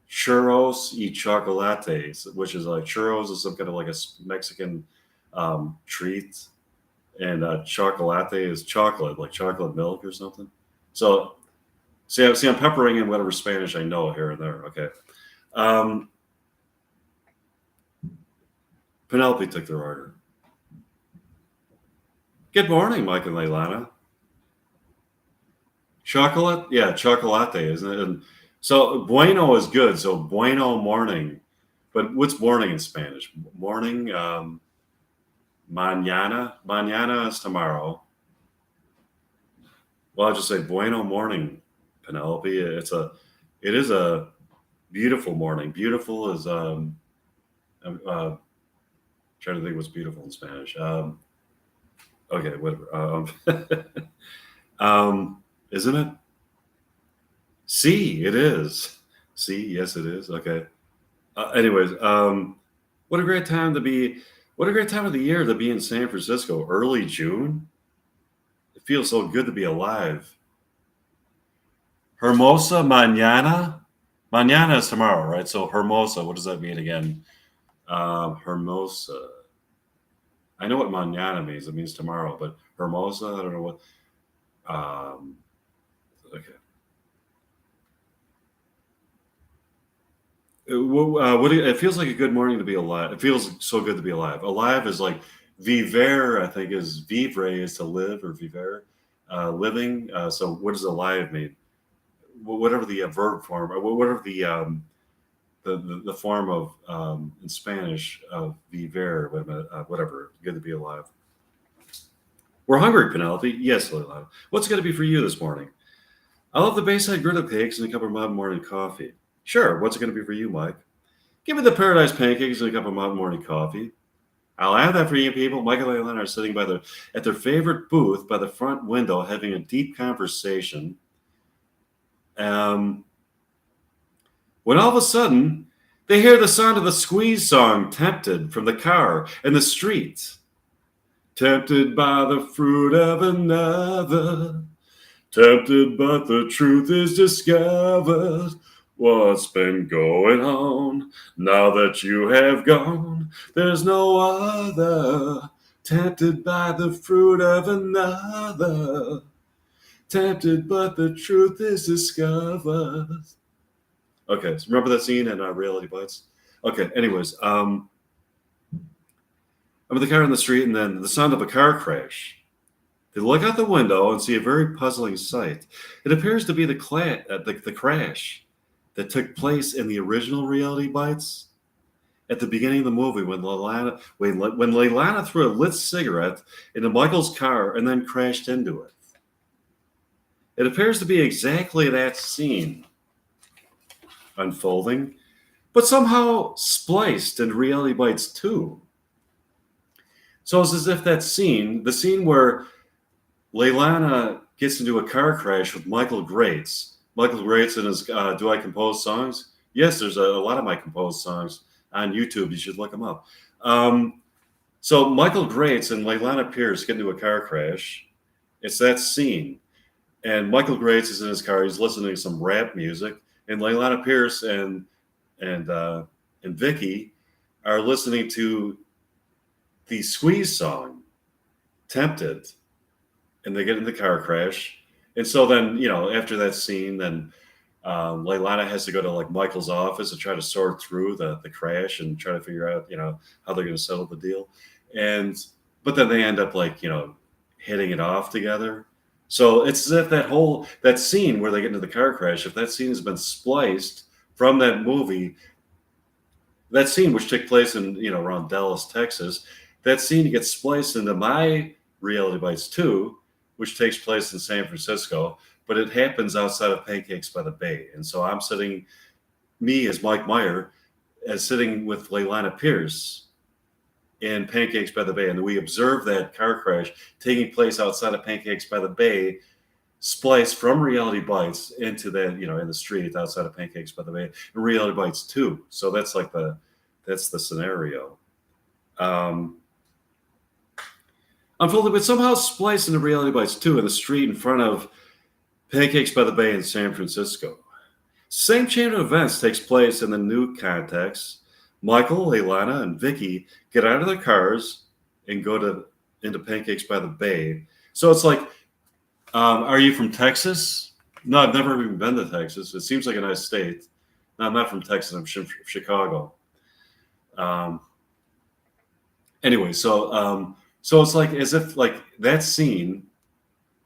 churros y chocolate, which is like churros is some kind of like a Mexican treat, and chocolate is chocolate, like chocolate milk or something. So, see, I'm peppering in whatever Spanish I know here and there. Okay. Penelope took their order. Good morning, Mike and Leilana. Chocolate? Yeah, chocolate, isn't it? And so bueno is good. So bueno morning. But what's morning in Spanish? Morning. Mañana is tomorrow. Well, I'll just say bueno morning, Penelope. It is a beautiful morning. Beautiful is trying to think what's beautiful in Spanish. Okay, whatever. Isn't it? See, it is. See, yes, it is. Okay. Anyways, what a great time to be. What a great time of the year to be in San Francisco. Early June. It feels so good to be alive. Hermosa mañana. Mañana is tomorrow, right? So Hermosa, what does that mean again? Hermosa. I know what mañana means. It means tomorrow, but Hermosa, I don't know what. Okay. It feels like a good morning to be alive. It feels so good to be alive. Alive is like vivere, I think is vivre is to live or vivere, living. So what does alive mean? Whatever the verb form, or whatever the form of in Spanish of vivere, whatever. Good to be alive. We're hungry, Penelope. Yes, Leila. What's going to be for you this morning? I love the Bayside griddle cakes and a cup of Mountain morning coffee. Sure. What's it going to be for you, Mike? Give me the paradise pancakes and a cup of Mountain morning coffee. I'll have that for you people. Michael and Leila are sitting at their favorite booth by the front window having a deep conversation. When all of a sudden, they hear the sound of the Squeeze song, Tempted, from the car in the street. Tempted by the fruit of another. Tempted, but the truth is discovered. What's been going on now that you have gone? There's no other. Tempted by the fruit of another. Tempted, but the truth is discovered. Okay, so remember that scene in Reality Bites? Okay, anyways, I'm with the car in the street, and then the sound of a car crash. They look out the window and see a very puzzling sight. It appears to be the crash that took place in the original Reality Bites at the beginning of the movie when Leilana threw a lit cigarette into Michael's car and then crashed into it. It appears to be exactly that scene unfolding, but somehow spliced into Reality Bites 2. So it's as if that scene, the scene where Leilana gets into a car crash with Michael Grates. Michael Grates and his Do I Compose Songs? Yes, there's a lot of my composed songs on YouTube. You should look them up. So Michael Grates and Leilana Pierce get into a car crash. It's that scene. And Michael Grates is in his car. He's listening to some rap music. And Leilana Pierce and Vicky are listening to the Squeeze song, Tempted. And they get in the car crash. And so then, after that scene, then Leilana has to go to like Michael's office to try to sort through the crash and try to figure out, how they're going to settle the deal. But then they end up hitting it off together. So it's as if that scene where they get into the car crash, if that scene has been spliced from that movie, that scene which took place in, around Dallas, Texas, that scene gets spliced into my Reality Bites 2, which takes place in San Francisco, but it happens outside of Pancakes by the Bay. And so I'm me as Mike Meyer, as sitting with Leilana Pierce in Pancakes by the Bay. And we observe that car crash taking place outside of Pancakes by the Bay, spliced from Reality Bites into that, in the street outside of Pancakes by the Bay, and Reality Bites 2. So that's that's the scenario. Unfolded, but somehow spliced into Reality Bites 2 in the street in front of Pancakes by the Bay in San Francisco. Same chain of events takes place in the new context. Michael, Leilana, and Vicky get out of their cars and go into Pancakes by the Bay. So it's like, are you from Texas? No, I've never even been to Texas. It seems like a nice state. No, I'm not from Texas. I'm from Chicago. Anyway, so it's like as if that scene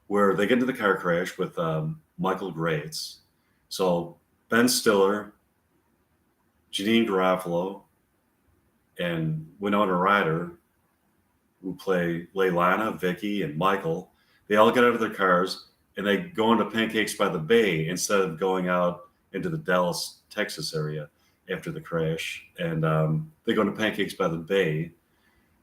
where they get into the car crash with Michael Grates. So Ben Stiller, Janine Garofalo, and Winona Ryder who play Leilana, Vicky, and Michael. They all get out of their cars and they go into Pancakes by the Bay instead of going out into the Dallas, Texas area after the crash. And they go into Pancakes by the Bay,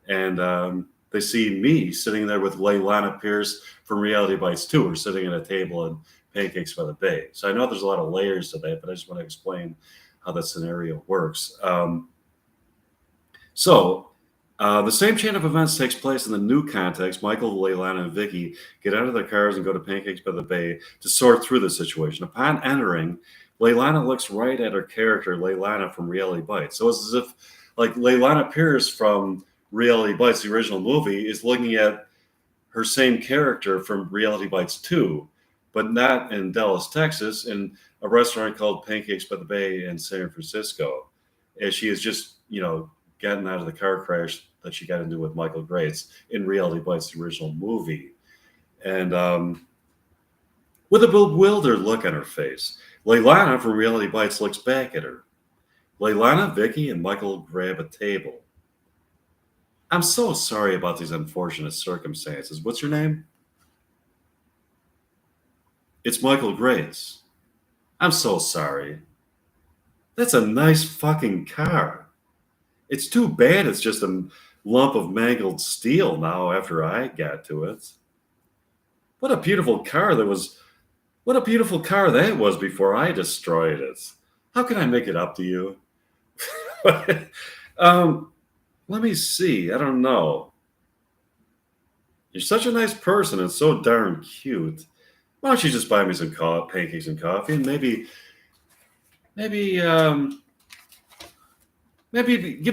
and they see me sitting there with Leilana Pierce from Reality Bites 2. We're sitting at a table in Pancakes by the Bay. So I know there's a lot of layers to that, but I just want to explain how that scenario works. The same chain of events takes place in the new context. Michael, Leilana, and Vicky get out of their cars and go to Pancakes by the Bay to sort through the situation. Upon entering, Leilana looks right at her character, Leilana from Reality Bites. So it's as if, like, Leilana Pierce from Reality Bites, the original movie, is looking at her same character from Reality Bites 2, but not in Dallas, Texas, in a restaurant called Pancakes by the Bay in San Francisco, as she is just, gotten out of the car crash that she got into with Michael Grace in Reality Bites, the original movie. And with a bewildered look on her face, Leilana from Reality Bites looks back at her. Leilana, Vicky, and Michael grab a table. I'm so sorry about these unfortunate circumstances. What's your name? It's Michael Grace. I'm so sorry. That's a nice fucking car. It's too bad it's just a lump of mangled steel now after I got to it. What a beautiful car that was before I destroyed it. How can I make it up to you? Let me see. I don't know. You're such a nice person and so darn cute. Why don't you just buy me some pancakes and coffee, and maybe give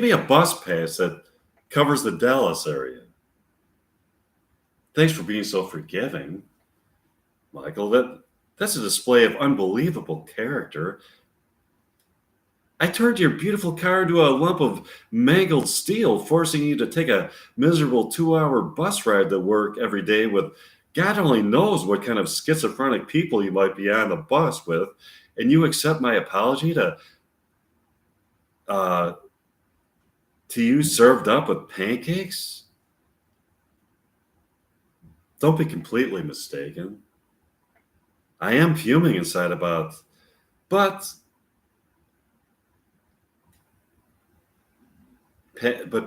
me a bus pass that covers the Dallas area. Thanks for being so forgiving, Michael. That's a display of unbelievable character. I turned your beautiful car into a lump of mangled steel, forcing you to take a miserable 2-hour bus ride to work every day with God only knows what kind of schizophrenic people you might be on the bus with, and you accept my apology to you served up with pancakes? Don't be completely mistaken. I am fuming inside but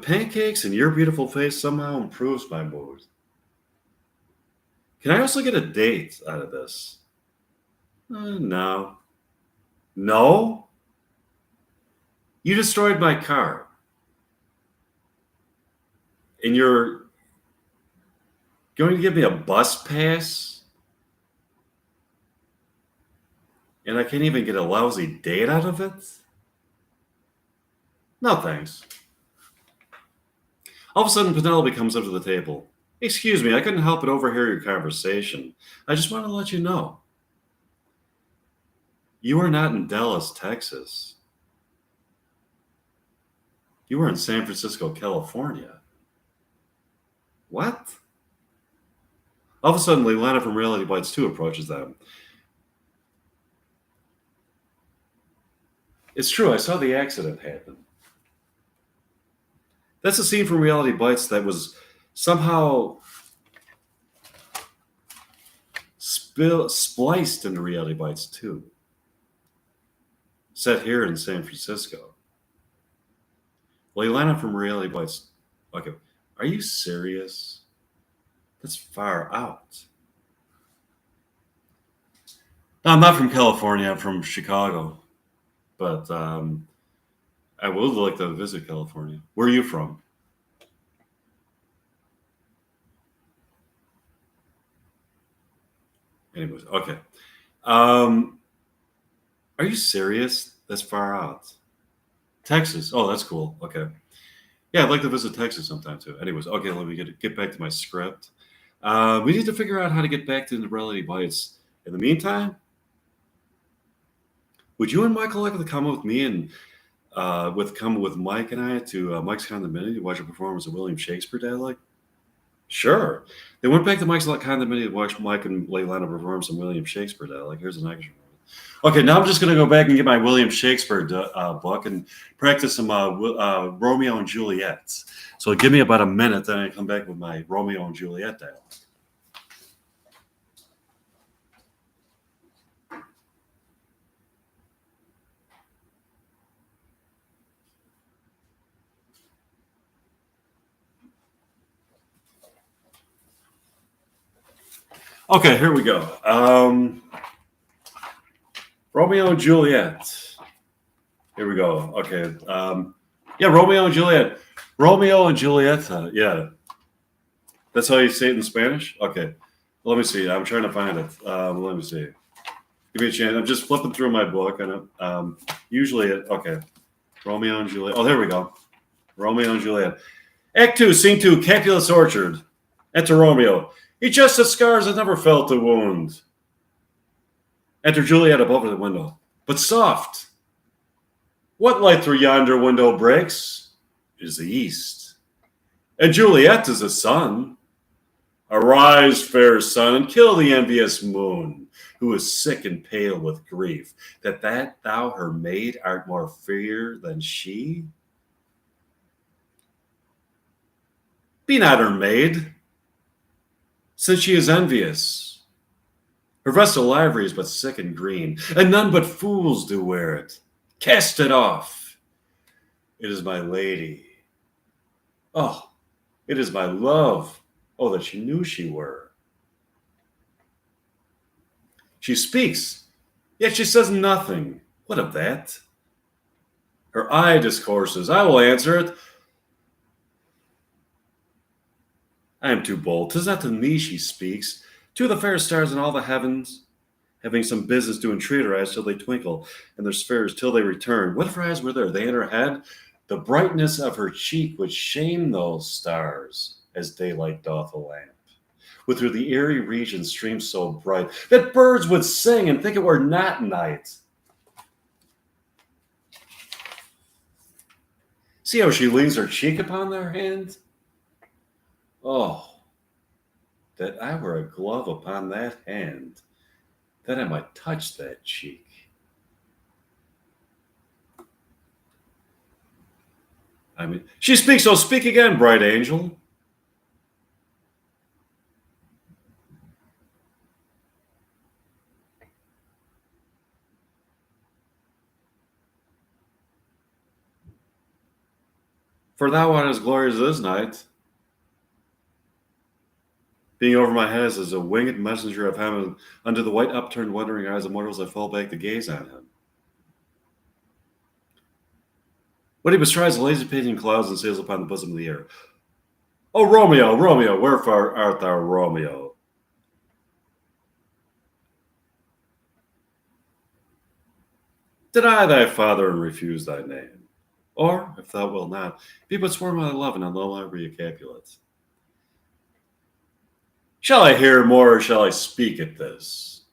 pancakes and your beautiful face somehow improves my mood. Can I also get a date out of this? No. No? You destroyed my car. And you're going to give me a bus pass? And I can't even get a lousy date out of it? No, thanks. All of a sudden, Penelope comes up to the table. Excuse me, I couldn't help but overhear your conversation. I just want to let you know. You are not in Dallas, Texas. You are in San Francisco, California. What? All of a sudden, Leilana from Reality Bites 2 approaches them. It's true, I saw the accident happen. That's a scene from Reality Bites that was somehow spliced into Reality Bites 2. Set here in San Francisco. Leilana from Reality Bites. Okay, are you serious? That's far out. No, I'm not from California. I'm from Chicago. But I would like to visit California. Where are you from? Anyways, okay. Are you serious? That's far out. Texas. Oh, that's cool. Okay. Yeah, I'd like to visit Texas sometime too. Anyways, okay, let me get back to my script. We need to figure out how to get back to the Reality Bites. In the meantime, would you and Michael like to come with me and come with Mike and I to Mike's condominium to watch a performance of William Shakespeare Day? Sure. They went back to Mike's condominium to watch Mike and Leilana perform some William Shakespeare Day. Here's an extra. Okay, now I'm just going to go back and get my William Shakespeare book and practice some Romeo and Juliet. So give me about a minute, then I come back with my Romeo and Juliet dialogue. Okay, here we go. Romeo and Juliet. Here we go. Okay. Yeah, Romeo and Juliet. Romeo and Julieta. Yeah. That's how you say it in Spanish? Okay. Let me see. I'm trying to find it. Let me see. Give me a chance. I'm just flipping through my book. And usually, okay. Romeo and Juliet. Oh, there we go. Romeo and Juliet. Act 2, Scene 2, Capulet's Orchard. Enter Romeo. He just has scars that never felt a wound. Enter Juliet above the window. But soft. What light through yonder window breaks? It is the east. And Juliet is the sun. Arise, fair sun, and kill the envious moon, who is sick and pale with grief, that thou her maid art more fair than she? Be not her maid, since she is envious. Her vestal livery is but sick and green, and none but fools do wear it. Cast it off. It is my lady. Oh, it is my love. Oh, that she knew she were. She speaks, yet she says nothing. What of that? Her eye discourses. I will answer it. I am too bold. 'Tis not to me she speaks. To the fair stars in all the heavens, having some business to entreat her eyes till they twinkle, and their spheres till they return. What if her eyes were there? They in her head? The brightness of her cheek would shame those stars, as daylight doth a lamp. With her the airy region streams so bright, that birds would sing and think it were not night. See how she leans her cheek upon their hand? Oh, that I were a glove upon that hand, that I might touch that cheek. I mean, she speaks, so speak again, bright angel. For thou art as glorious this night, being over my head as a winged messenger of heaven, under the white upturned wondering eyes of mortals that fall back to gaze on him. When he bestrides the lazy painting clouds and sails upon the bosom of the air. O Romeo, Romeo, wherefore art thou Romeo? Did I thy father and refuse thy name? Or, if thou wilt not, be but sworn my love, and I'll no longer be a Capulet. Shall I hear more, or shall I speak at this?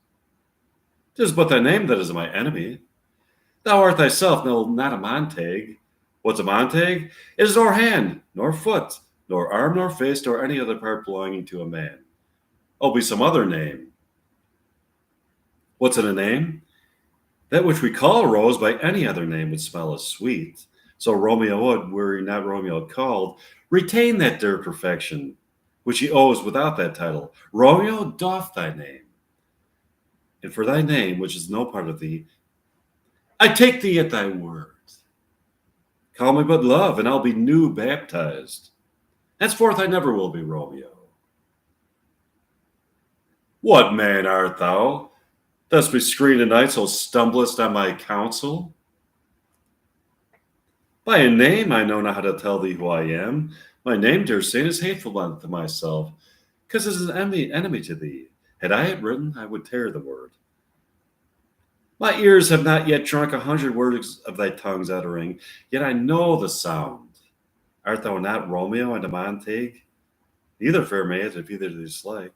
'Tis but thy name that is my enemy. Thou art thyself not a Montague. What's a Montague? It is nor hand, nor foot, nor arm, nor face, nor any other part belonging to a man. Oh, be some other name. What's in a name? That which we call a rose by any other name would smell as sweet. So Romeo would, were he not Romeo called, retain that dear perfection, which he owes without that title. Romeo, doff thy name. And for thy name, which is no part of thee, I take thee at thy word. Call me but love, and I'll be new baptized. Henceforth I never will be Romeo. What man art thou? Thus bescreened a night, so stumblest on my counsel? By a name I know not how to tell thee who I am. My name, dear saint, is hateful unto myself, because it is an enemy to thee. Had I it written, I would tear the word. My ears have not yet drunk 100 words of thy tongue's uttering, yet I know the sound. Art thou not Romeo and a Montague? Neither fair maids, if either dislike.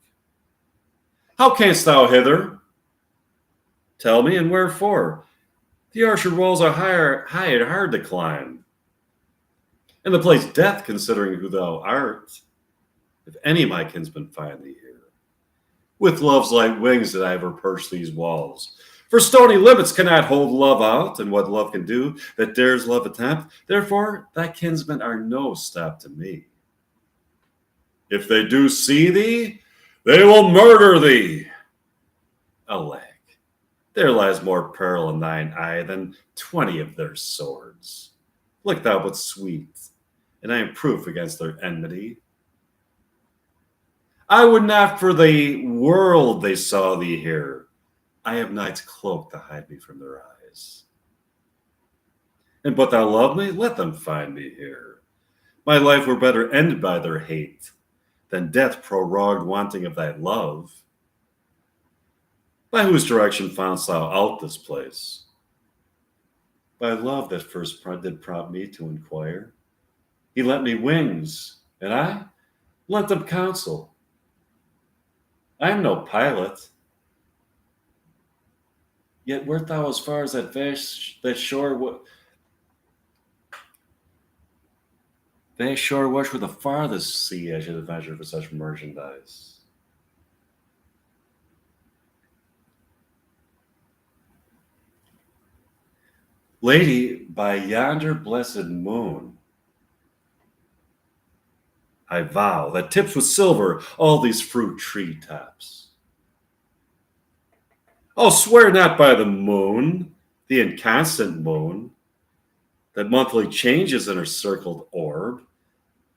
How canst thou hither? Tell me, and wherefore? The orchard walls are high and hard to climb, and the place death, considering who thou art. If any of my kinsmen find thee here, with love's light wings did I ever perch these walls. For stony limits cannot hold love out, and what love can do that dares love attempt. Therefore, thy kinsmen are no stop to me. If they do see thee, they will murder thee. Alack, there lies more peril in thine eye than 20 of their swords. Look thou but sweet, and I am proof against their enmity. I would not for the world they saw thee here. I have night's cloak to hide me from their eyes. And but thou love me, let them find me here. My life were better ended by their hate than death prorogued wanting of thy love. By whose direction foundst thou out this place? By love that first did prompt me to inquire. He lent me wings, and I lent them counsel. I am no pilot. Yet wert thou as far as that shore They shore which were the farthest sea I should have ventured for such merchandise. Lady, by yonder blessed moon, I vow that tips with silver all these fruit tree tops. Oh, swear not by the moon, the inconstant moon, that monthly changes in her circled orb,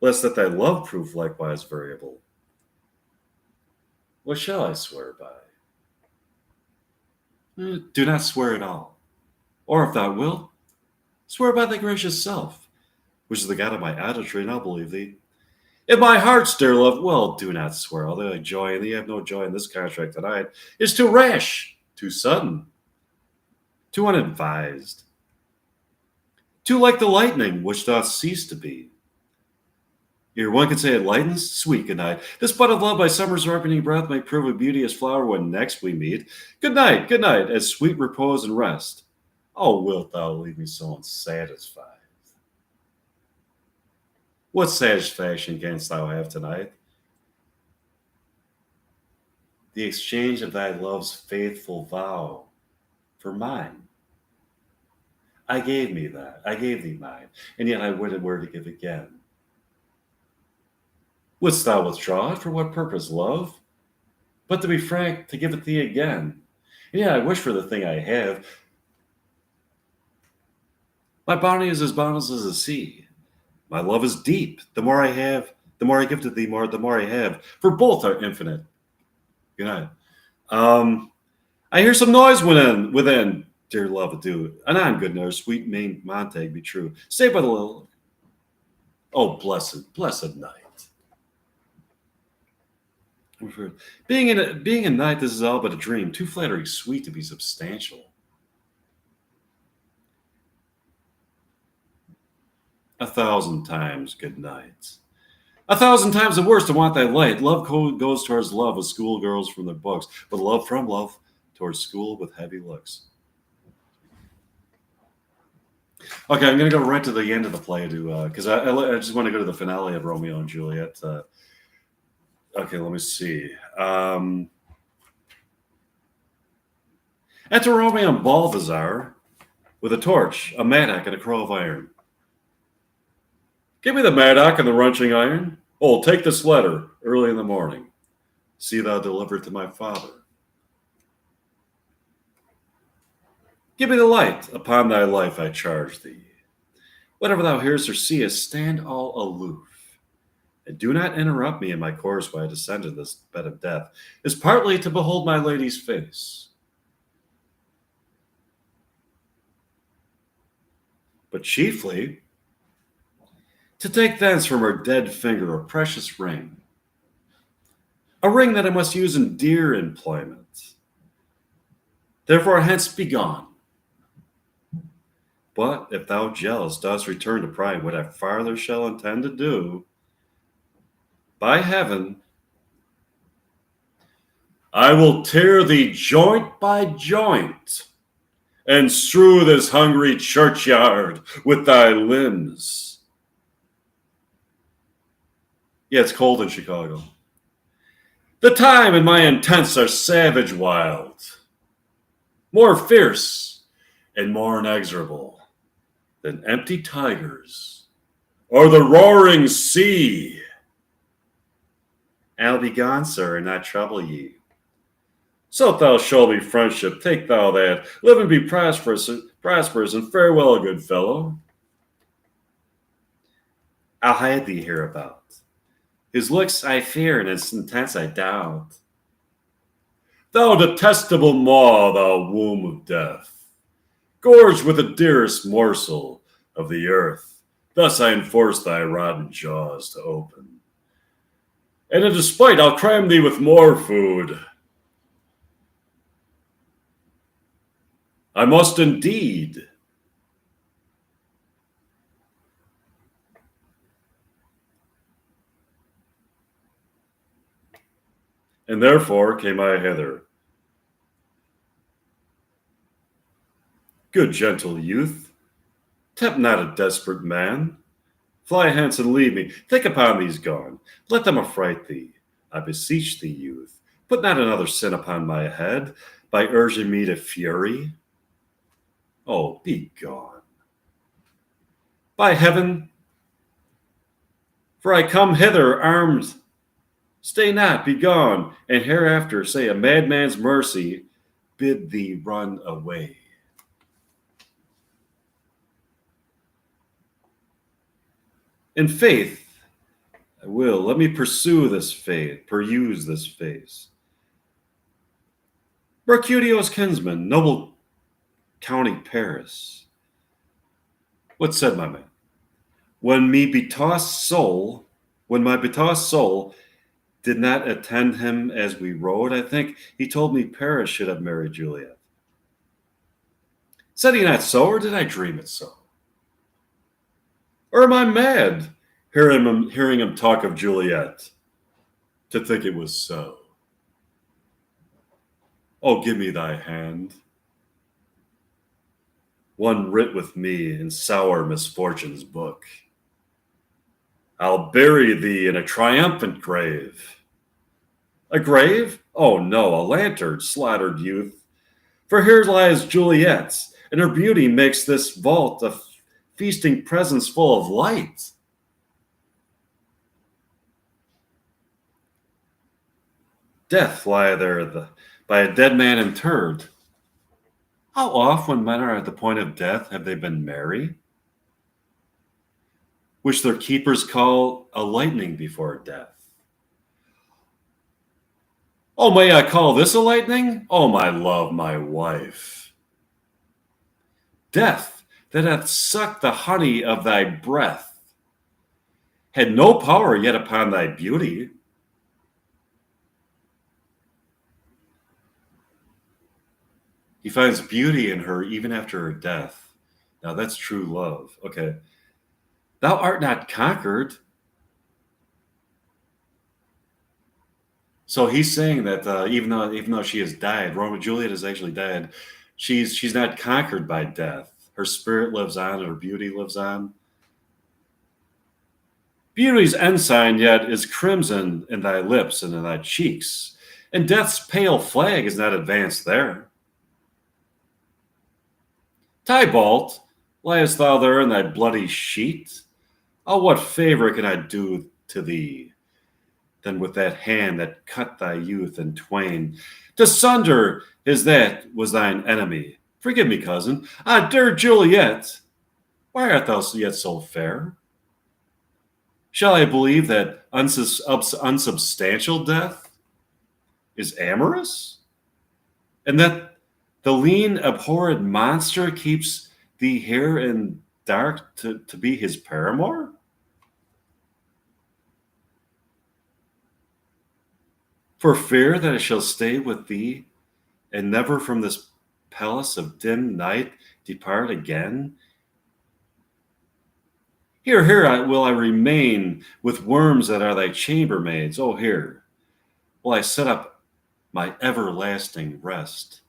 lest that thy love prove likewise variable. What shall I swear by? Do not swear at all. Or if thou wilt, swear by thy gracious self, which is the God of my idolatry, and I'll believe thee. In my heart's dear love, well, do not swear, although I joy, and thee have no joy in this contract tonight, is too rash, too sudden, too unadvised, too like the lightning which doth cease to be. Ere one can say it lightens, sweet good night. This bud of love by summer's ripening breath may prove a beauteous flower when next we meet. Good night, as sweet repose and rest. Oh, wilt thou leave me so unsatisfied? What satisfaction canst thou have tonight? The exchange of thy love's faithful vow for mine. I gave thee mine, and yet I were to give again. Wouldst thou withdraw it? For what purpose, love? But to be frank, to give it thee again. And yet I wish for the thing I have. My bounty is as boundless as the sea. My love is deep. The more I have, the more I give to thee, the more I have. For both are infinite. Good night. I hear some noise within. Dear love, adieu. Anon, good nurse, sweet Montag, be true. Stay by the little. Oh, blessed night. Being a night, this is all but a dream, too flattering sweet to be substantial. 1,000 times good night. 1,000 times the worst to want thy light. Love goes towards love with schoolgirls from their books, but love from love towards school with heavy looks. Okay, I'm going to go right to the end of the play because I just want to go to the finale of Romeo and Juliet. Okay, let me see. Enter Romeo and Balthazar with a torch, a mattock, and a crow of iron. Give me the mattock and the wrenching iron. Oh, take this letter early in the morning. See thou deliver it to my father. Give me the light. Upon thy life I charge thee. Whatever thou hearest or seest, stand all aloof. And do not interrupt me in my course while I descend to this bed of death, is partly to behold my lady's face, but chiefly to take thence from her dead finger a precious ring, a ring that I must use in dear employment. Therefore hence be gone. But if thou jealous dost return to pry what I farther shall intend to do, by heaven, I will tear thee joint by joint, and strew this hungry churchyard with thy limbs. Yeah, it's cold in Chicago. The time and my intents are savage wild. more fierce and more inexorable than empty tigers or the roaring sea. I'll be gone, sir, and not trouble ye. So thou show me friendship, take thou that, live and be prosperous, and farewell, good fellow. I'll hide thee hereabout. His looks I fear, and his intents I doubt. Thou detestable maw, thou womb of death, gorged with the dearest morsel of the earth, thus I enforce thy rotten jaws to open. And in despite, I'll cram thee with more food. I must indeed. And therefore came I hither. Good gentle youth, tempt not a desperate man. Fly hence and leave me. Think upon these gone. Let them affright thee. I beseech thee, youth. Put not another sin upon my head by urging me to fury. Oh, be gone. By heaven, for I come hither armed. Stay not, be gone, and hereafter say a madman's mercy bid thee run away. In faith, I will. Let me pursue this faith, peruse this face. Mercutio's kinsman, noble county Paris. What said my man? When my betossed soul did not attend him as we rode, I think he told me Paris should have married Juliet. Said he not so, or did I dream it so? Or am I mad, hearing him talk of Juliet, to think it was so? Oh, give me thy hand, one writ with me in sour misfortune's book. I'll bury thee in a triumphant grave. A grave? Oh no, a lantern, slaughtered youth. For here lies Juliet, and her beauty makes this vault a feasting presence full of light. Death lie there by a dead man interred. How oft, when men are at the point of death, have they been merry? Which their keepers call a lightning before death. Oh, may I call this a lightning? Oh, my love, my wife. Death, that hath sucked the honey of thy breath, had no power yet upon thy beauty. He finds beauty in her even after her death. Now that's true love. Okay. Thou art not conquered. So he's saying that even though she has died, Juliet has actually died. She's not conquered by death. Her spirit lives on, and her beauty lives on. Beauty's ensign yet is crimson in thy lips and in thy cheeks, and death's pale flag is not advanced there. Tybalt, liest thou there in thy bloody sheet? Oh, what favor can I do to thee than with that hand that cut thy youth in twain? To sunder is that was thine enemy. Forgive me, cousin. Ah, dear Juliet, why art thou yet so fair? Shall I believe that unsubstantial death is amorous? And that the lean, abhorred monster keeps thee here in dark to be his paramour? For fear that I shall stay with thee and never from this palace of dim night depart again? Here will I remain with worms that are thy chambermaids. Oh, here will I set up my everlasting rest,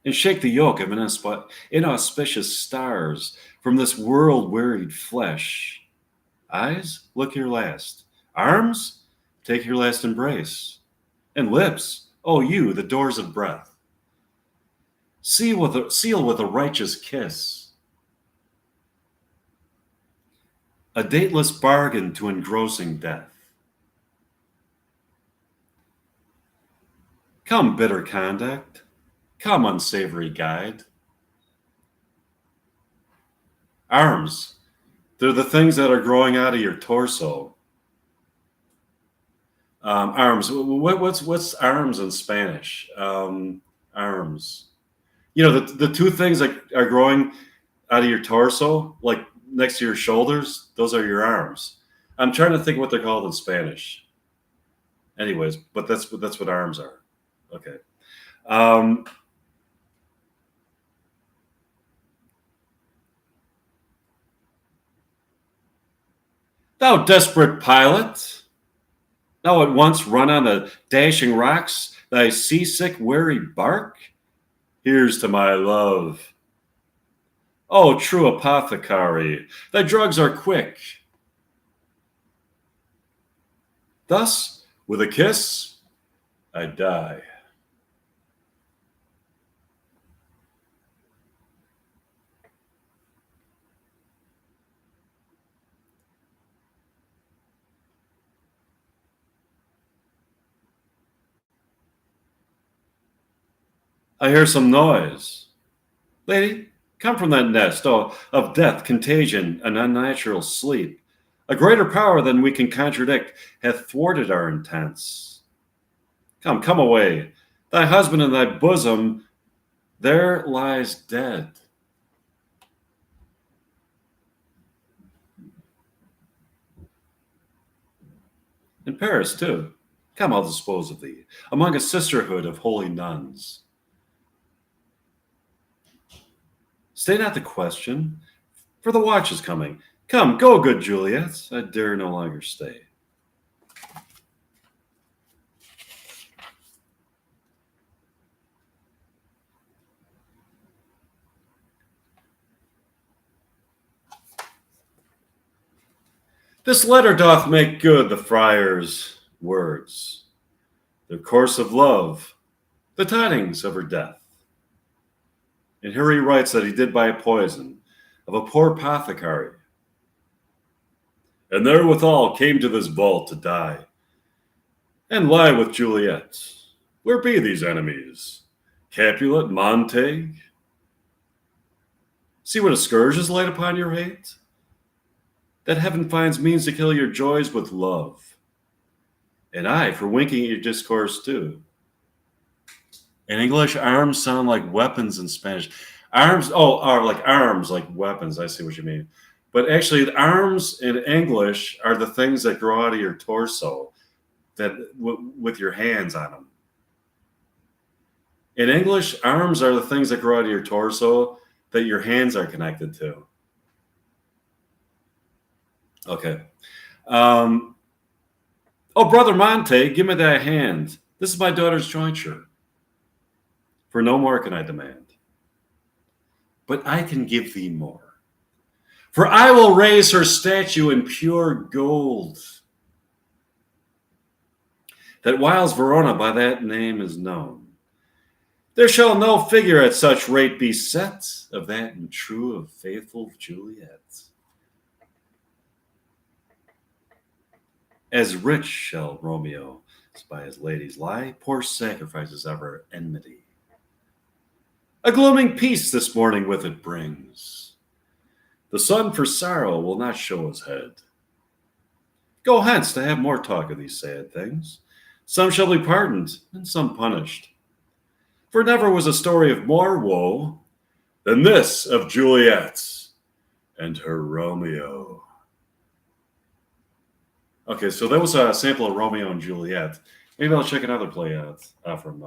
and shake the yoke of inauspicious stars from this world-wearied flesh. Eyes, look your last. Arms, take your last embrace. And lips, oh you, the doors of breath. seal with a righteous kiss, a dateless bargain to engrossing death. Come, bitter conduct, come, unsavory guide. Arms, they're the things that are growing out of your torso. Arms, what's arms in Spanish? Arms. You know, the two things that are growing out of your torso, like next to your shoulders, those are your arms. I'm trying to think what they're called in Spanish. Anyways, but that's what arms are. Okay. Um, Thou desperate pilot, thou at once run on the dashing rocks, thy seasick, weary bark. Here's to my love. Oh, true apothecary, thy drugs are quick. Thus, with a kiss, I die. I hear some noise. Lady, come from that nest, oh, of death, contagion, and unnatural sleep. A greater power than we can contradict hath thwarted our intents. Come, come away. Thy husband in thy bosom there lies dead. In Paris, too. Come, I'll dispose of thee, among a sisterhood of holy nuns. Stay not the question, for the watch is coming. Come, go, good Juliet. I dare no longer stay. This letter doth make good the friar's words, their course of love, the tidings of her death. And here he writes that he did by poison of a poor apothecary, and therewithal came to this vault to die, and lie with Juliet. Where be these enemies? Capulet, Montague? See what a scourge is laid upon your hate? That heaven finds means to kill your joys with love, and I for winking at your discourse too. In English, arms sound like weapons in Spanish. Arms, are like arms, like weapons. I see what you mean. But actually, the arms in English are the things that grow out of your torso, that with your hands on them. In English, arms are the things that grow out of your torso that your hands are connected to. Okay. Oh, brother Monte, give me thy hand. This is my daughter's jointure. For no more can I demand. But I can give thee more. For I will raise her statue in pure gold, that whiles Verona by that name is known, there shall no figure at such rate be set of that and true of faithful Juliet. As rich shall Romeo by his ladies lie, poor sacrifices ever enmity. A glooming peace this morning with it brings. The sun for sorrow will not show his head. Go hence to have more talk of these sad things. Some shall be pardoned, and some punished. For never was a story of more woe than this of Juliet and her Romeo. Okay, so that was a sample of Romeo and Juliet. Maybe I'll check another play out from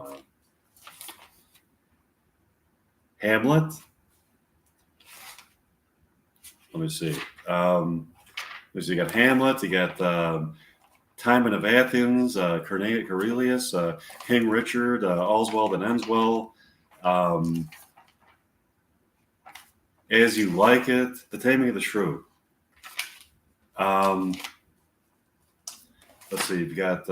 Hamlet. Let me see. You got Hamlet, you got Timon of Athens, Cornelius, King Richard, All's Well That Ends Well, As You Like It, The Taming of the Shrew. Let's see, you've got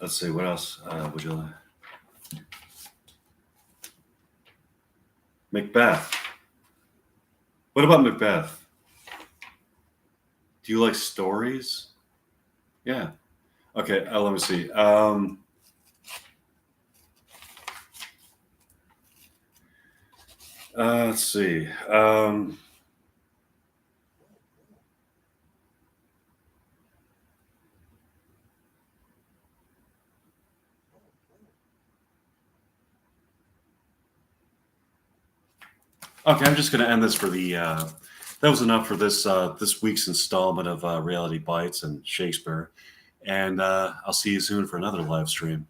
Let's see, what else would you like? Macbeth. What about Macbeth? Do you like stories? Yeah. Okay, let me see. Let's see. Okay, I'm just going to end this for the. That was enough for this week's installment of Reality Bites and Shakespeare, and I'll see you soon for another live stream.